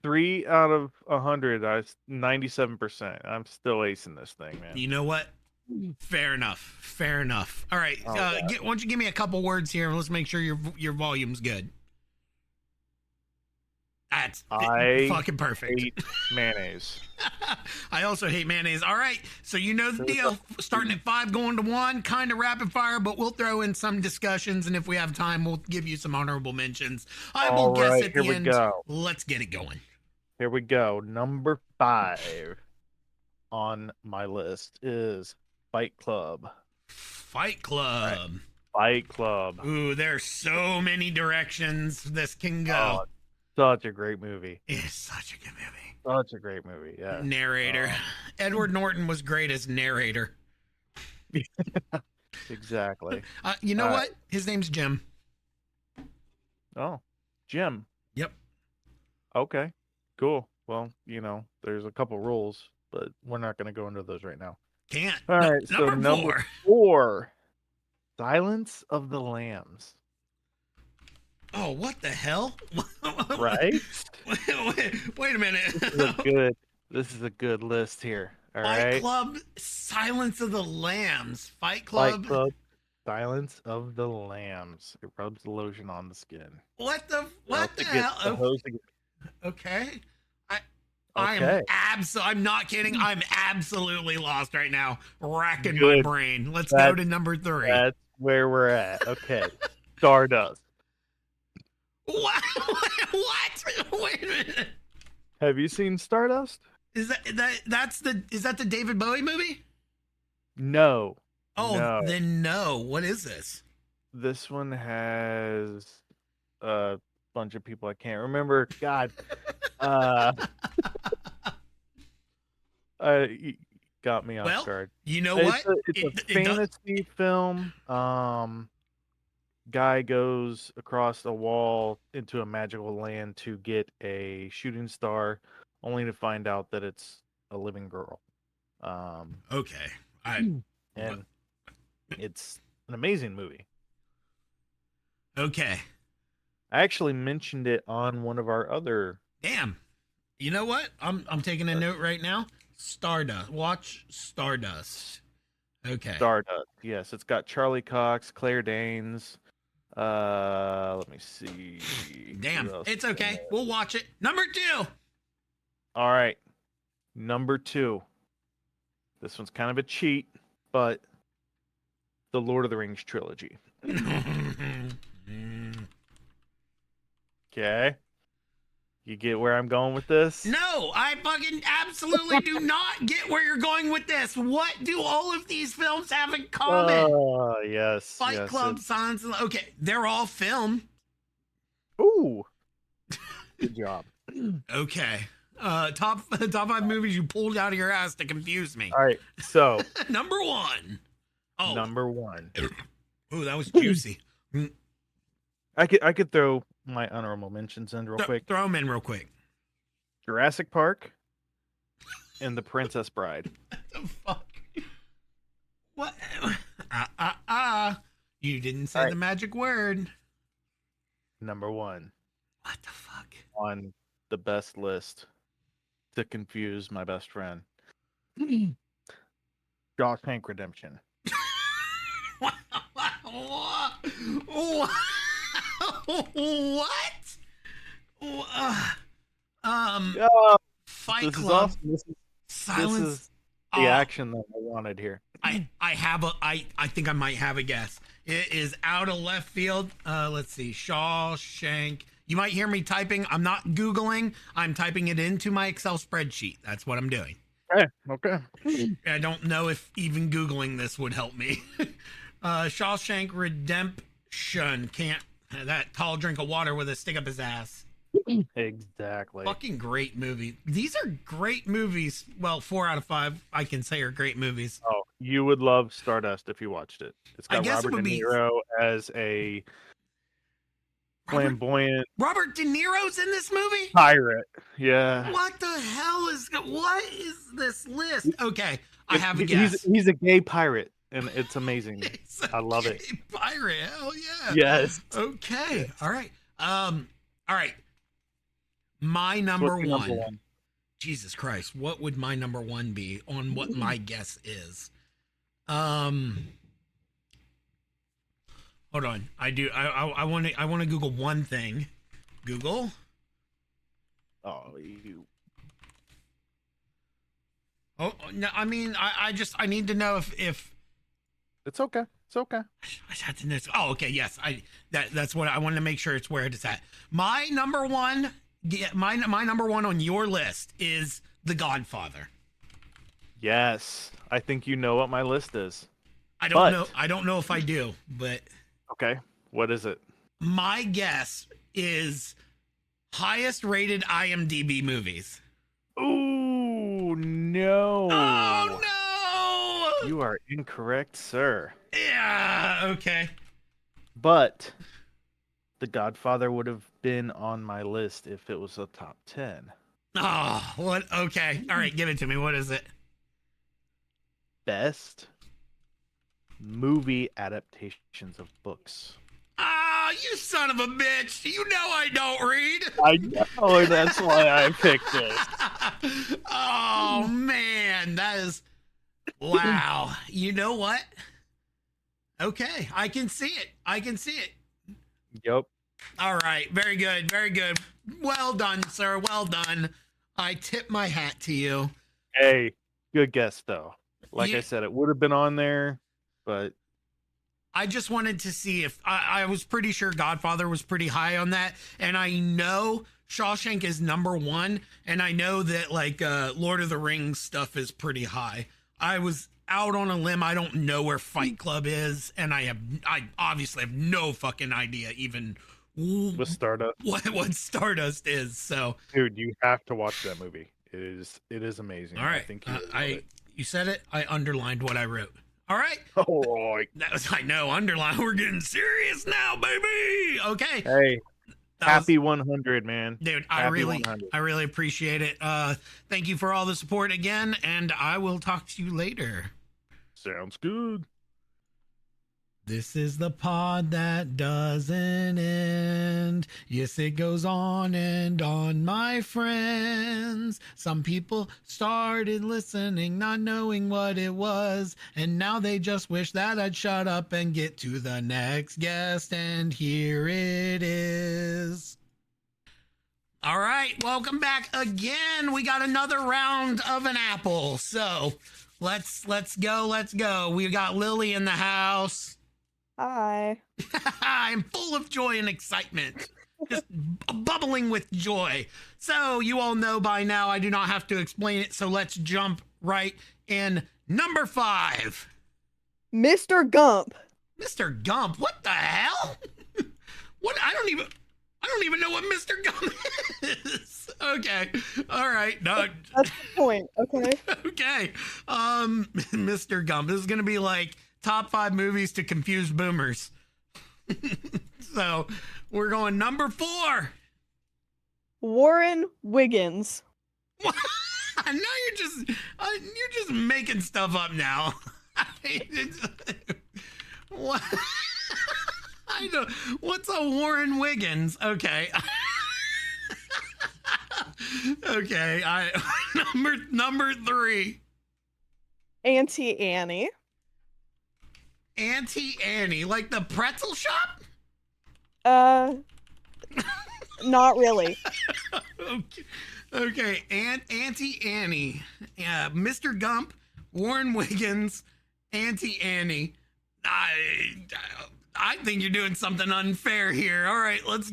3 out of 100. 97%. I'm still acing this thing, man. You know what? Fair enough. Fair enough. All right. Oh, Why don't you give me a couple words here? Let's make sure your volume's good. That's I fucking perfect. hate mayonnaise. I also hate mayonnaise. All right. So you know the deal. Starting at 5, going to 1, kind of rapid fire, but we'll throw in some discussions. And if we have time, we'll give you some honorable mentions. I will All guess right, at here the we end. go. Let's get it going. Here we go. Number 5 on my list is Fight Club. Fight Club. Fight Club. Ooh, there's so many directions this can go. Oh, such a great movie. It's such a good movie. Such a great movie. Yeah. Narrator. Edward Norton was great as narrator. Exactly. You know All what? His name's Jim. Oh, Jim. Yep. Okay. Cool. Well, there's a couple rules, but we're not going to go into those right now. Can't. All right. So number 4. 4, Silence of the Lambs. Oh, what the hell? Right? Wait a minute. This is a good list here. All Fight right. Club, Silence of the Lambs. Fight Club. Fight Club, Silence of the Lambs. It rubs the lotion on the skin. What the The hell? hose to get- Okay. Okay. I'm not kidding. I'm absolutely lost right now. Racking my Good. brain. Let's go to number 3. That's where we're at. Okay. Stardust. What? Wait a minute. Have you seen Stardust? Is that the David Bowie movie? No. Oh, No. then no. What is this? This one has a bunch of people I can't remember. God. You got me off Well, guard. You know what? It's a It does- fantasy film. Guy goes across a wall into a magical land to get a shooting star, only to find out that it's a living girl. Okay. And it's an amazing movie. Okay. I actually mentioned it on one of our other. Damn. You know what? I'm taking a note right now. Stardust. Watch Stardust. Okay. Stardust. Yes, it's got Charlie Cox, Claire Danes. Let me see. Damn. Who else It's is in okay. there? We'll watch it. Number 2. All right. Number 2. This one's kind of a cheat, but the Lord of the Rings trilogy. Okay. You get where I'm going with this? No, I fucking absolutely do not get where you're going with this. What do all of these films have in common? Yes. Fight yes, Club, Silence of the... Okay, they're all film. Ooh. Good job. Okay. Top 5 movies you pulled out of your ass to confuse me. All right. So, Number 1. Oh, number 1. oh, that was juicy. I could throw my honorable mentions in real quick. Throw them in real quick. Jurassic Park and The Princess Bride. What the fuck? What? You didn't say All the right. magic word. Number 1 What the fuck? on the best list to confuse my best friend. Shawshank Redemption. What? Oh, Fight this is Club. awesome. This Silence. is the action that I wanted here. I think I might have a guess. It is out of left field. Let's see. Shawshank. You might hear me typing. I'm not Googling. I'm typing it into my Excel spreadsheet. That's what I'm doing. Okay. I don't know if even Googling this would help me. Shawshank Redemption. Can't that tall drink of water with a stick up his ass. Exactly. Fucking great movie. These are great movies. Well, 4 out of 5 I can say are great movies. Oh, you would love Stardust if you watched it. It's I got guess it Robert would De be- Niro as a flamboyant Robert De Niro's in this movie? pirate. Yeah. What the hell is this list? Okay, I have a guess. He's a gay pirate, and it's amazing. He's a I love it. gay pirate. Hell yeah. Yes. Okay. All right. All right. My number What's your number one. Jesus Christ, what would my number 1 be on what my guess is? Hold on. I want to Google one thing. Google. Oh, you. Oh no, I mean I need to know if It's okay. It's okay. I had to know. Oh, okay, yes. That's what I wanted to make sure it's where it's at. My number 1, my number 1 on your list is The Godfather. Yes, I think you know what my list is. I don't know if I do, but Okay, what is it? my guess is highest rated IMDb movies. Ooh, no. Oh no! You are incorrect, sir. Yeah. Okay. But The Godfather would have been on my list if it was a top 10. Oh, what? Okay. All right. Give it to me. What is it? Best movie adaptations of books. Ah, you son of a bitch! You know I don't read. I know, that's why I picked it. Oh man, that is wow. You know what? Okay, I can see it. I can see it. Yep. All right, very good, very good. Well done, sir. Well done. I tip my hat to you. Hey, good guess though. Like You- I said, it would have been on there, but I just wanted to see if I was pretty sure Godfather was pretty high on that, and I know Shawshank is number 1, and I know that like Lord of the Rings stuff is pretty high. I was out on a limb. I don't know where Fight Club is, and I obviously have no fucking idea even with Stardust, what Stardust is. So dude, you have to watch that movie. It is amazing. all right, I think you would love it. you said it. I underlined what I wrote. All right. Oh, That was, I know, underline. We're getting serious now, baby. Okay. hey, That happy 100, man. Dude, I Happy really 100. appreciate it. Thank you for all the support again, and I will talk to you later. Sounds good. This is the pod that doesn't end. Yes, it goes on and on, my friends. Some people started listening, not knowing what it was, and now they just wish that I'd shut up and get to the next guest, and here it is. All right, welcome back again. We got another round of an apple. So let's go. We got Lily in the house. Hi. I'm full of joy and excitement. Just bubbling with joy. So you all know by now I do not have to explain it. So let's jump right in. Number 5. Mr. Gump. Mr. Gump. What the hell? What? I don't even know what Mr. Gump is. Okay. All right. No. That's the point. Okay. Okay. Mr. Gump. This is gonna be like top 5 movies to confuse boomers. So we're going number 4. Warren Wiggins. Now you're just making stuff up now. What? I know. What's a Warren Wiggins? Okay. Okay. Number 3. Auntie Annie. Auntie Annie, like the pretzel shop? Not really. Okay. Auntie Annie. Yeah, Mr. Gump, Warren Wiggins, Auntie Annie. I think you're doing something unfair here. All right, let's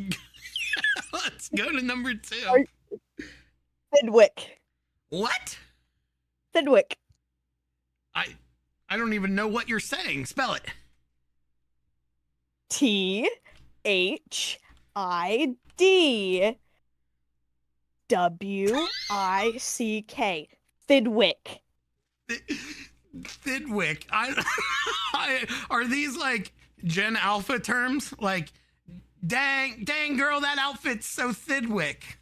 go to number 2. Sidwick. What? Sidwick. I don't even know what you're saying. Spell it. THIDWICK. Thidwick. Thidwick. Are these like Gen Alpha terms? Like, dang girl, that outfit's so Thidwick.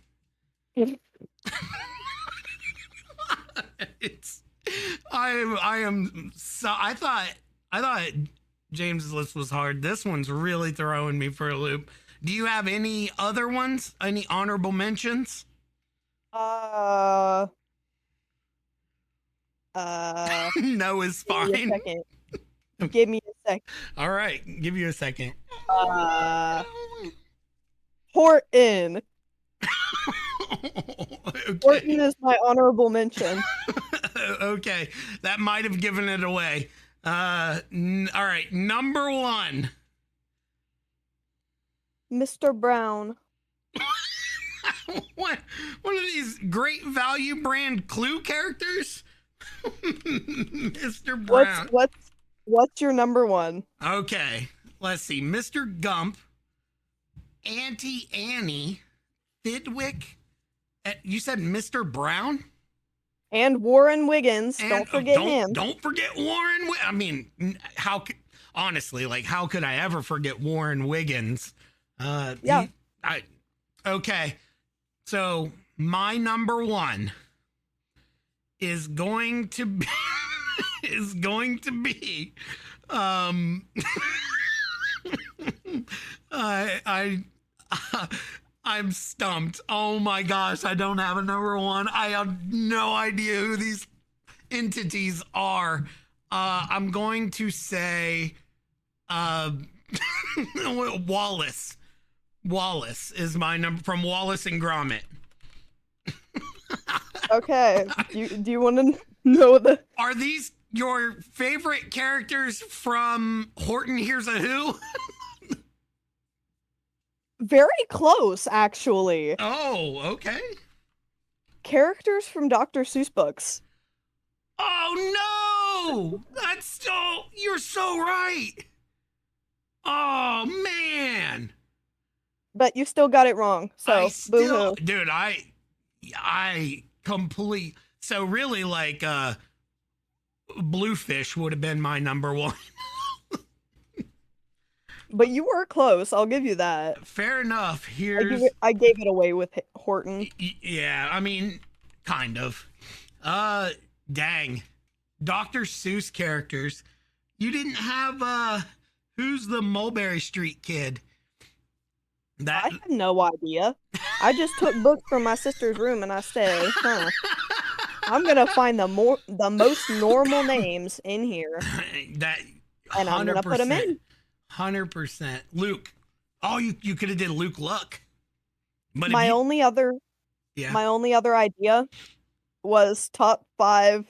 I thought James's list was hard. This one's really throwing me for a loop. Do you have any other ones? Any honorable mentions? No is fine. Give me a second. All right, give you a second. Horton. Okay. Horton is my honorable mention. Okay, that might have given it away. All right, number 1. Mr. Brown. What? One of these great value brand Clue characters? Mr. Brown. What's your number 1? Okay, let's see. Mr. Gump, Auntie Annie, Thidwick. You said Mr. Brown? And Warren Wiggins. Don't forget him. Don't forget Warren. I mean, honestly, like, how could I ever forget Warren Wiggins? Yeah. Okay. So my number 1 is going to be I'm stumped. Oh my gosh, I don't have a number 1. I have no idea who these entities are. I'm going to say Wallace. Wallace is my number, from Wallace and Gromit. Okay. Do you want to know Are these your favorite characters from Horton Hears a Who? Very close, actually. Oh, okay. Characters from Dr. Seuss books. Oh no! You're so right. Oh man. But you still got it wrong. So boo-hoo. Dude, I so really, like, Bluefish would have been my number 1. But you were close. I'll give you that. Fair enough. I gave it away with Horton. Yeah, I mean, kind of. Dang. Dr. Seuss characters. You didn't have, who's the Mulberry Street kid? I have no idea. I just took books from my sister's room and I said, I'm gonna find the most normal names in here. And I'm gonna put them in. 100%. Luke. Oh, you could have did Luke Luck. But My only other yeah. my only other idea was top 5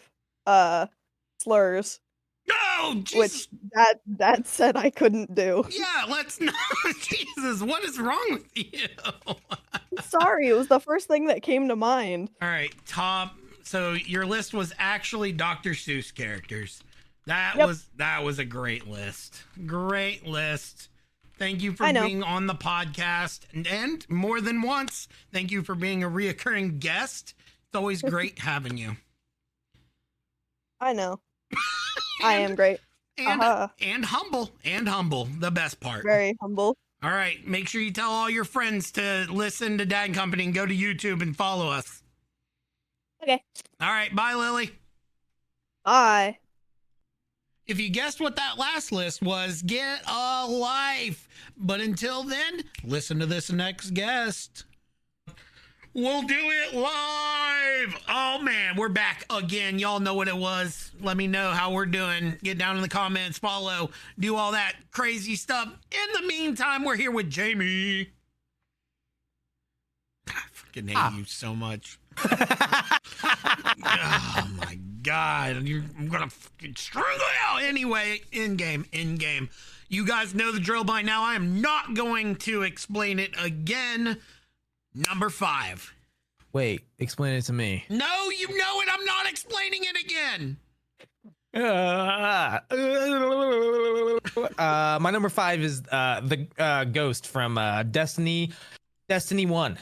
slurs, Oh, Jesus. which that said I couldn't do. Yeah, let's not. Jesus, what is wrong with you? Sorry, it was the first thing that came to mind. All right, top. So your list was actually Dr. Seuss characters. That Yep. was a great list. Great list. Thank you for I know. being on the podcast, and more than once, thank you for being a reoccurring guest. It's always great having you. I know. I am great. And humble, the best part. Very humble. All right, make sure you tell all your friends to listen to Dad Company and go to YouTube and follow us. Okay. All right, bye, Lily. Bye. If you guessed what that last list was, get a life. But until then, listen to this next guest. We'll do it live. Oh, man, we're back again. Y'all know what it was. Let me know how we're doing. Get down in the comments, follow, do all that crazy stuff. In the meantime, we're here with Jamie. I fucking hate you so much. Oh, my God. I'm going to fucking strangle you. Anyway, in game. You guys know the drill by now. I am not going to explain it again. Number 5. Wait, explain it to me. No, you know it. I'm not explaining it again. My number 5 is the ghost from Destiny 1.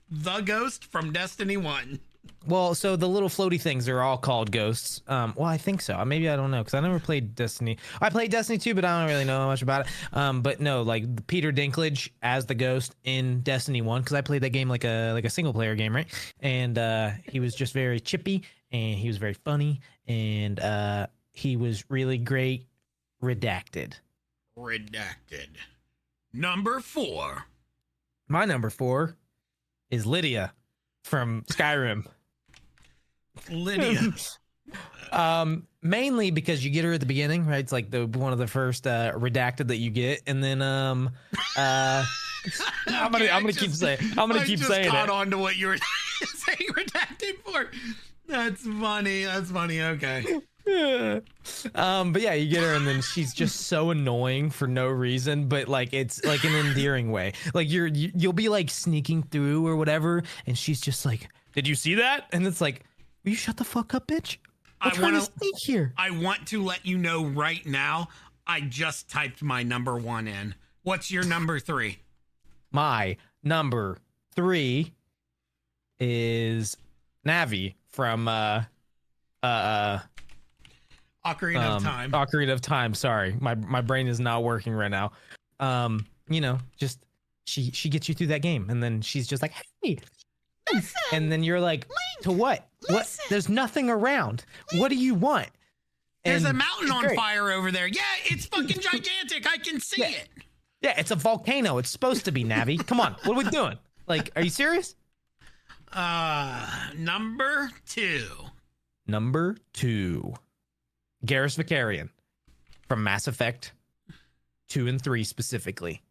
The ghost from Destiny 1. Well, so the little floaty things are all called ghosts. Well, I think so. Maybe I don't know because I never played Destiny. I played Destiny 2, but I don't really know much about it. But no, like Peter Dinklage as the ghost in Destiny 1 because I played that game like a single player game, right? And he was just very chippy and he was very funny and he was really great. Redacted. Number 4. My number 4 is Lydia from Skyrim. Lydia. Mainly because you get her at the beginning, right? It's like one of the first redacted that you get, and then I'm gonna keep saying I just caught it. on to what you were saying redacted for. That's funny. Okay. But yeah, you get her, and then she's just so annoying for no reason, but like it's like an endearing way. Like you'll be like sneaking through or whatever, and she's just like, "Did you see that?" And it's like, "Will you shut the fuck up, bitch? I'm trying to sneak here." I want to let you know right now. I just typed my number 1 in. What's your number 3? My number 3 is Navi from Ocarina of Time. Ocarina of Time. Sorry, my brain is not working right now. You know, just she gets you through that game, and then she's just like, "Hey, listen. And then you're like, "To what? Listen. What? There's nothing around. What do you want?" There's And a mountain it's on great. fire over there. Yeah, it's fucking gigantic. I can see it. Yeah, it's a volcano. It's supposed to be, Navi. Come on, what are we doing? Like, are you serious? Number 2. Number 2, Garrus Vakarian from Mass Effect 2 and 3 specifically.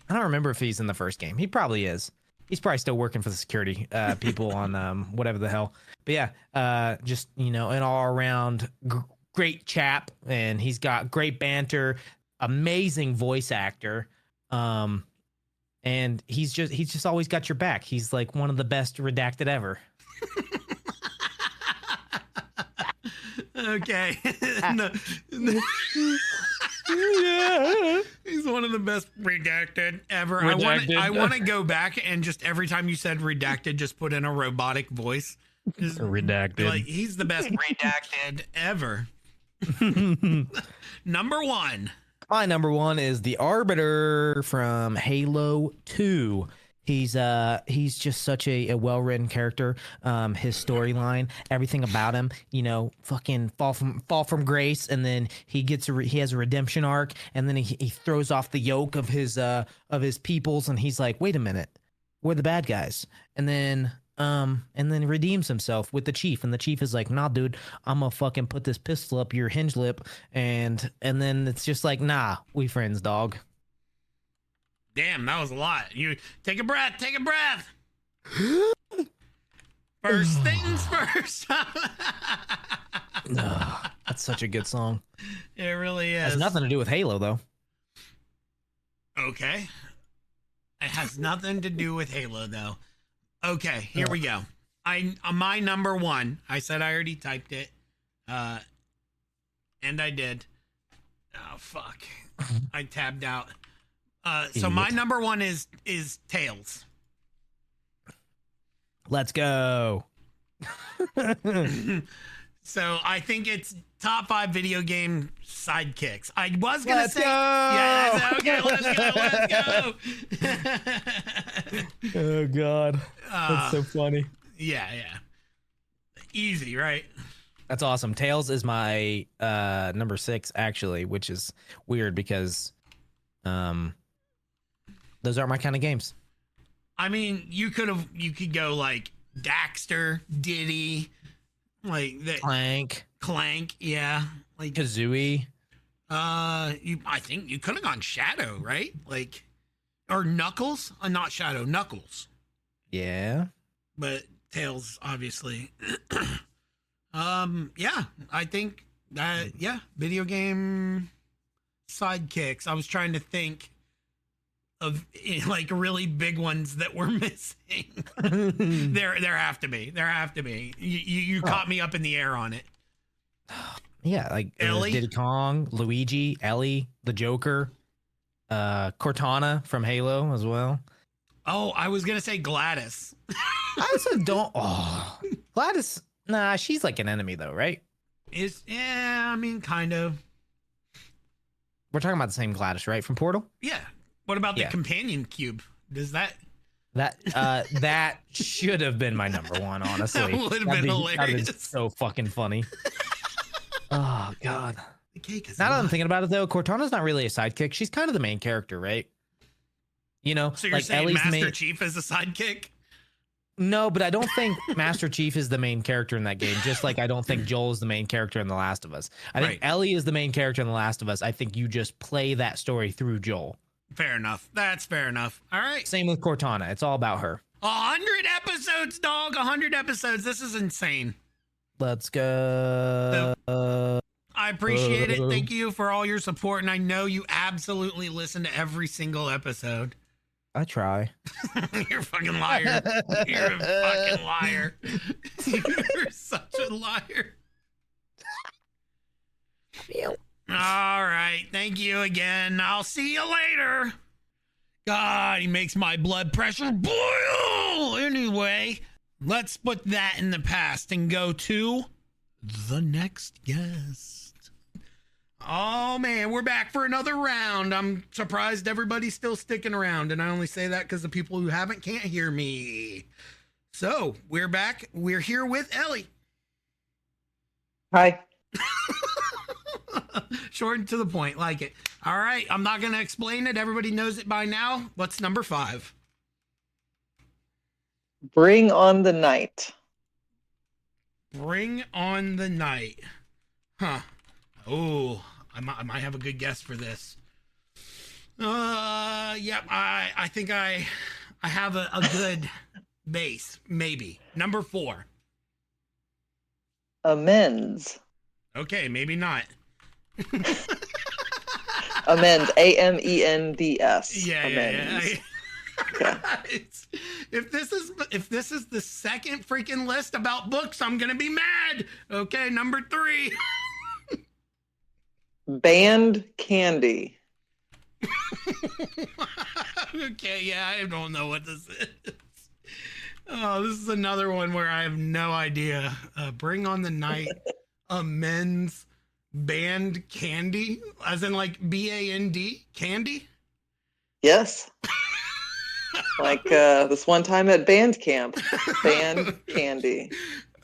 I don't remember if he's in the first game. He probably is. He's probably still working for the security people on whatever the hell. But yeah, just, you know, an all around great chap, and he's got great banter, amazing voice actor. And he's just always got your back. He's like one of the best redacted ever. Okay. Yeah. He's one of the best redacted ever. Redacted. I want to go back and just every time you said redacted, just put in a robotic voice. Just Redacted. like, he's the best redacted ever. Number 1. My number 1 is the Arbiter from Halo 2. He's just such a well-written character. His storyline, everything about him, you know, fucking fall from grace, and then he has a redemption arc, and then he throws off the yoke of his peoples, and he's like, wait a minute, we're the bad guys, and then redeems himself with the chief, and the chief is like, nah, dude, I'm gonna fucking put this pistol up your hinge lip, and then it's just like, nah, we friends, dog. Damn, that was a lot. You take a breath. Take a breath. First things first. That's such a good song. It really is. Has nothing to do with Halo though. Okay. It has nothing to do with Halo though. Okay, here we go. My number one. I said I already typed it. And I did. Oh fuck. I tabbed out. So my number one is Tails. Let's go. So I think it's top 5 video game sidekicks. I was gonna Let's say, go! yeah, okay, let's go. Oh god, that's so funny. Yeah. Easy, right? That's awesome. Tails is my number 6 actually, which is weird because those aren't my kind of games. I mean, you could go like Daxter, Diddy, like that. Clank, yeah, like Kazooie. I think you could have gone Shadow, right? Like, or Knuckles. Not Shadow, Knuckles. Yeah, but Tails, obviously. Yeah, I think that video game sidekicks. I was trying to think of like really big ones that we're missing. There have to be. You caught me up in the air on it. Yeah, like Ellie? Diddy Kong, Luigi, Ellie, the Joker, Cortana from Halo as well. Oh, I was gonna say Gladys. I also don't. Oh, Gladys. Nah, she's like an enemy though, right? I mean, kind of. We're talking about the same Gladys, right? From Portal? Yeah. What about the companion cube? Does that? That should have been my number one, honestly. That would have been hilarious. That'd been so fucking funny. Oh god. Okay, now that I'm thinking about it though, Cortana's not really a sidekick. She's kind of the main character, right? You know, so you're like saying Ellie's Master Chief is a sidekick? No, but I don't think Master Chief is the main character in that game. Just like I don't think Joel is the main character in The Last of Us. I think Ellie is the main character in The Last of Us. I think you just play that story through Joel. Fair enough. That's fair enough. All right. Same with Cortana. It's all about her. 100 episodes, dog. 100 episodes. This is insane. Let's go. I appreciate it. Thank you for all your support. And I know you absolutely listen to every single episode. I try. You're a fucking liar. You're a fucking liar. You're such a liar. All right. Thank you again. I'll see you later. God, he makes my blood pressure boil. Anyway, let's put that in the past and go to the next guest. Oh man, we're back for another round. I'm surprised everybody's still sticking around, and I only say that because the people who haven't can't hear me. So we're back. We're here with Ellie. Hi. Short and to the point, like it. All right, I'm not gonna explain it. Everybody knows it by now. What's number 5? Bring on the Night. Bring on the Night. Huh. Oh, I might have a good guess for this. Yep. I think I have a good base. Maybe number 4. Amends. Okay, maybe not. Amends. AMENDS. Yeah. Amends. If this is the second freaking list about books, I'm gonna be mad. Okay, number 3. Band Candy. Okay, yeah, I don't know what this is. Oh, this is another one where I have no idea. Bring on the Night. Amends. Band Candy, as in like BAND candy. Yes. Like this one time at band camp. Band Candy.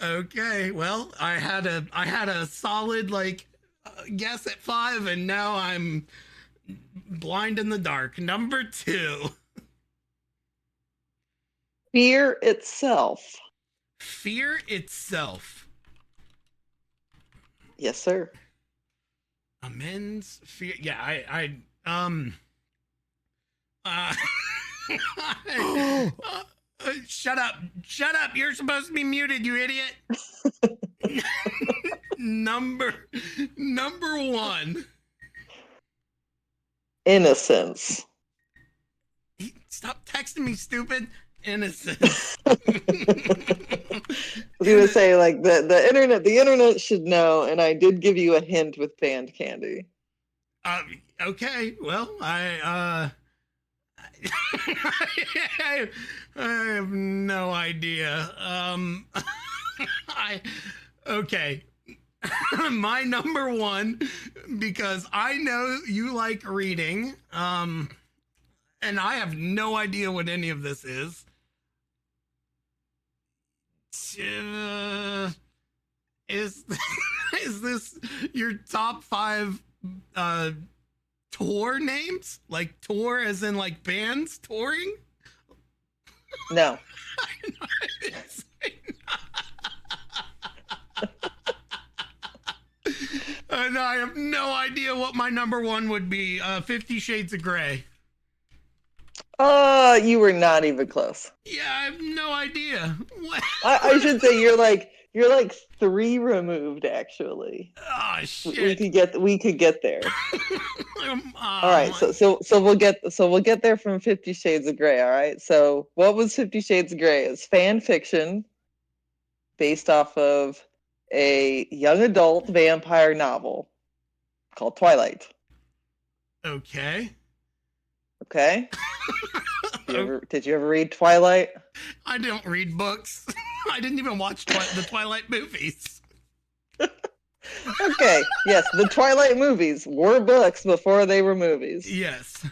Okay, well, I had a solid like guess at 5, and now I'm blind in the dark. Number 2. Fear Itself. Fear Itself. Yes, sir. Amends. Fear. Yeah, Uh, shut up. Shut up. You're supposed to be muted, you idiot. Number one. Innocence. Stop texting me, stupid. Innocence. I was gonna say, like, the internet should know, and I did give you a hint with Band Candy. Okay, well, I have no idea. Okay. My number one, because I know you like reading, and I have no idea what any of this is. Is this your top 5 tour names? Like tour as in like bands touring? No. No, I have no idea what my number one would be. 50 Shades of Grey. You were not even close. Yeah, I have no idea. What? I should say you're like 3 removed, actually. Oh shit. We could get there. All right, so we'll get there from 50 Shades of Grey. All right. So what was 50 Shades of Grey? It's fan fiction based off of a young adult vampire novel called Twilight. Okay. Okay. Did you ever read Twilight? I don't read books. I didn't even watch the Twilight movies. Okay. Yes, the Twilight movies were books before they were movies. Yes.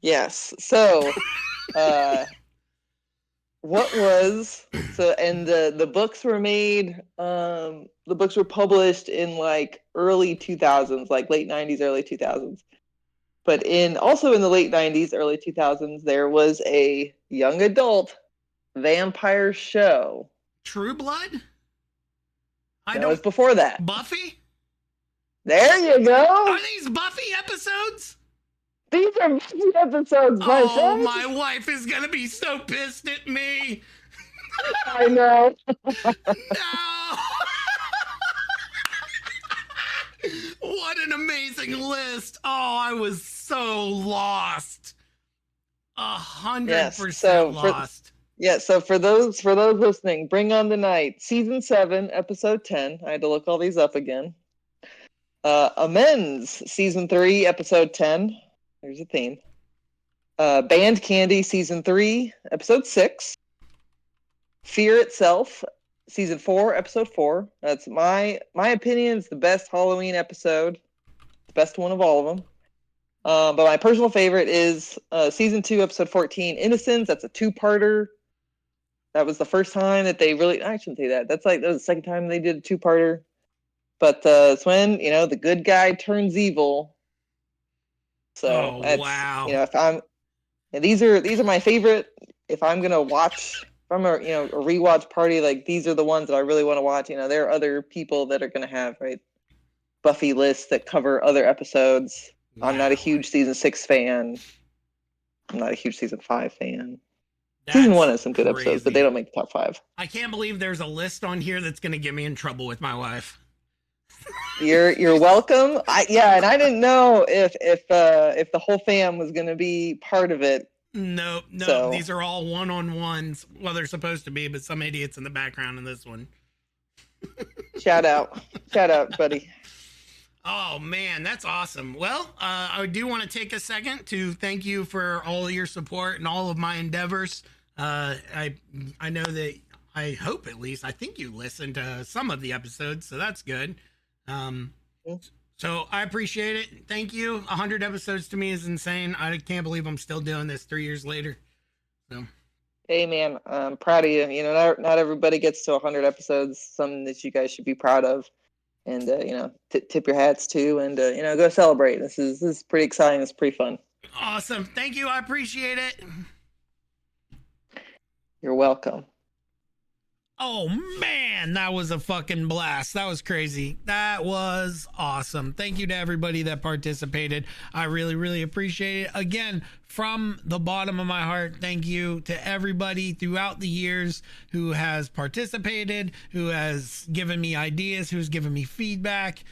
Yes. So, the books were made. The books were published in like early 2000s, like late 90s, early 2000s. But also in the late 90s, early 2000s, there was a young adult vampire show. True Blood? That was before that. Buffy? There you go. Are these Buffy episodes? These are Buffy episodes, my Oh, friend. my wife is gonna be so pissed at me. I know. No. What an amazing list. Oh, I was so lost. 100% lost. So for those listening, Bring on the Night, season 7, episode 10. I had to look all these up again. Amends, season 3, episode 10. There's a theme. Band Candy, season 3, episode 6. Fear Itself, season 4, episode 4. That's my opinion. It's the best Halloween episode, the best one of all of them. But my personal favorite is season 2, episode 14, Innocence. That's a 2-parter. That was the first time that they really. I shouldn't say that. That was the second time they did a 2-parter. But it's when the good guy turns evil. So wow. These are my favorite. If I'm gonna watch from a rewatch party, like these are the ones that I really want to watch. There are other people that are gonna have Buffy lists that cover other episodes. Wow. I'm not a huge season 6 fan. I'm not a huge season 5 fan. Season 1 has some good episodes, but they don't make the top 5. I can't believe there's a list on here that's gonna get me in trouble with my wife. You're welcome. And I didn't know if the whole fam was gonna be part of it. No. So. These are all one-on-ones. Well, they're supposed to be, but some idiots in the background in this one. Shout out, buddy. Oh man, that's awesome. Well, I do want to take a second to thank you for all of your support and all of my endeavors. I know that I hope at least I think you listened to some of the episodes, so that's good. So I appreciate it. Thank you. 100 episodes to me is insane. I can't believe I'm still doing this 3 years later. So. Hey man, I'm proud of you. Not everybody gets to 100 episodes. Something that you guys should be proud of. And tip your hats to, and go celebrate. This is pretty exciting. It's pretty fun. Awesome. Thank you. I appreciate it. You're welcome. Oh man, that was a fucking blast. That was crazy. That was awesome. Thank you to everybody that participated. I really, really appreciate it. Again, from the bottom of my heart, thank you to everybody throughout the years who has participated, who has given me ideas, who's given me feedback.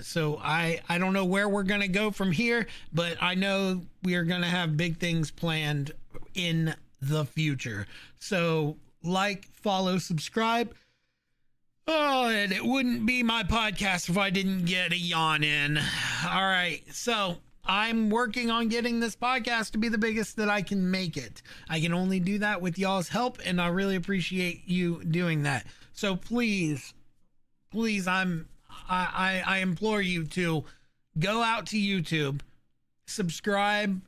So I don't know where we're going to go from here, but I know we are going to have big things planned in the future. So like, follow, subscribe. Oh, and it wouldn't be my podcast if I didn't get a yawn in. All right, so I'm working on getting this podcast to be the biggest that I can make it. I can only do that with y'all's help, and I really appreciate you doing that. So please, I implore you to go out to YouTube, subscribe,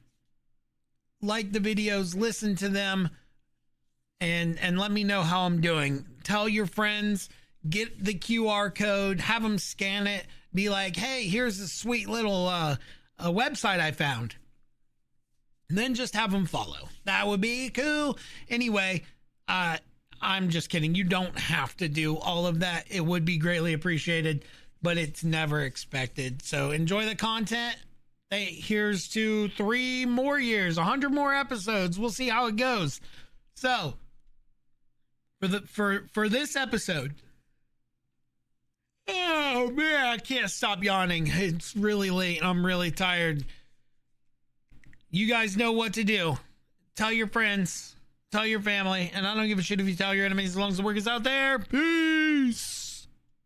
like the videos, listen to them, and let me know how I'm doing. Tell your friends, get the QR code, have them scan it, be like, hey, here's a sweet little a website I found. And then just have them follow. That would be cool. Anyway, I'm just kidding. You don't have to do all of that. It would be greatly appreciated, but it's never expected. So enjoy the content. Hey, here's to 3 more years, 100 more episodes. We'll see how it goes. So for this episode, oh man, I can't stop yawning. It's really late. I'm really tired. You guys know what to do. Tell your friends, tell your family, and I don't give a shit if you tell your enemies as long as the work is out there. Peace.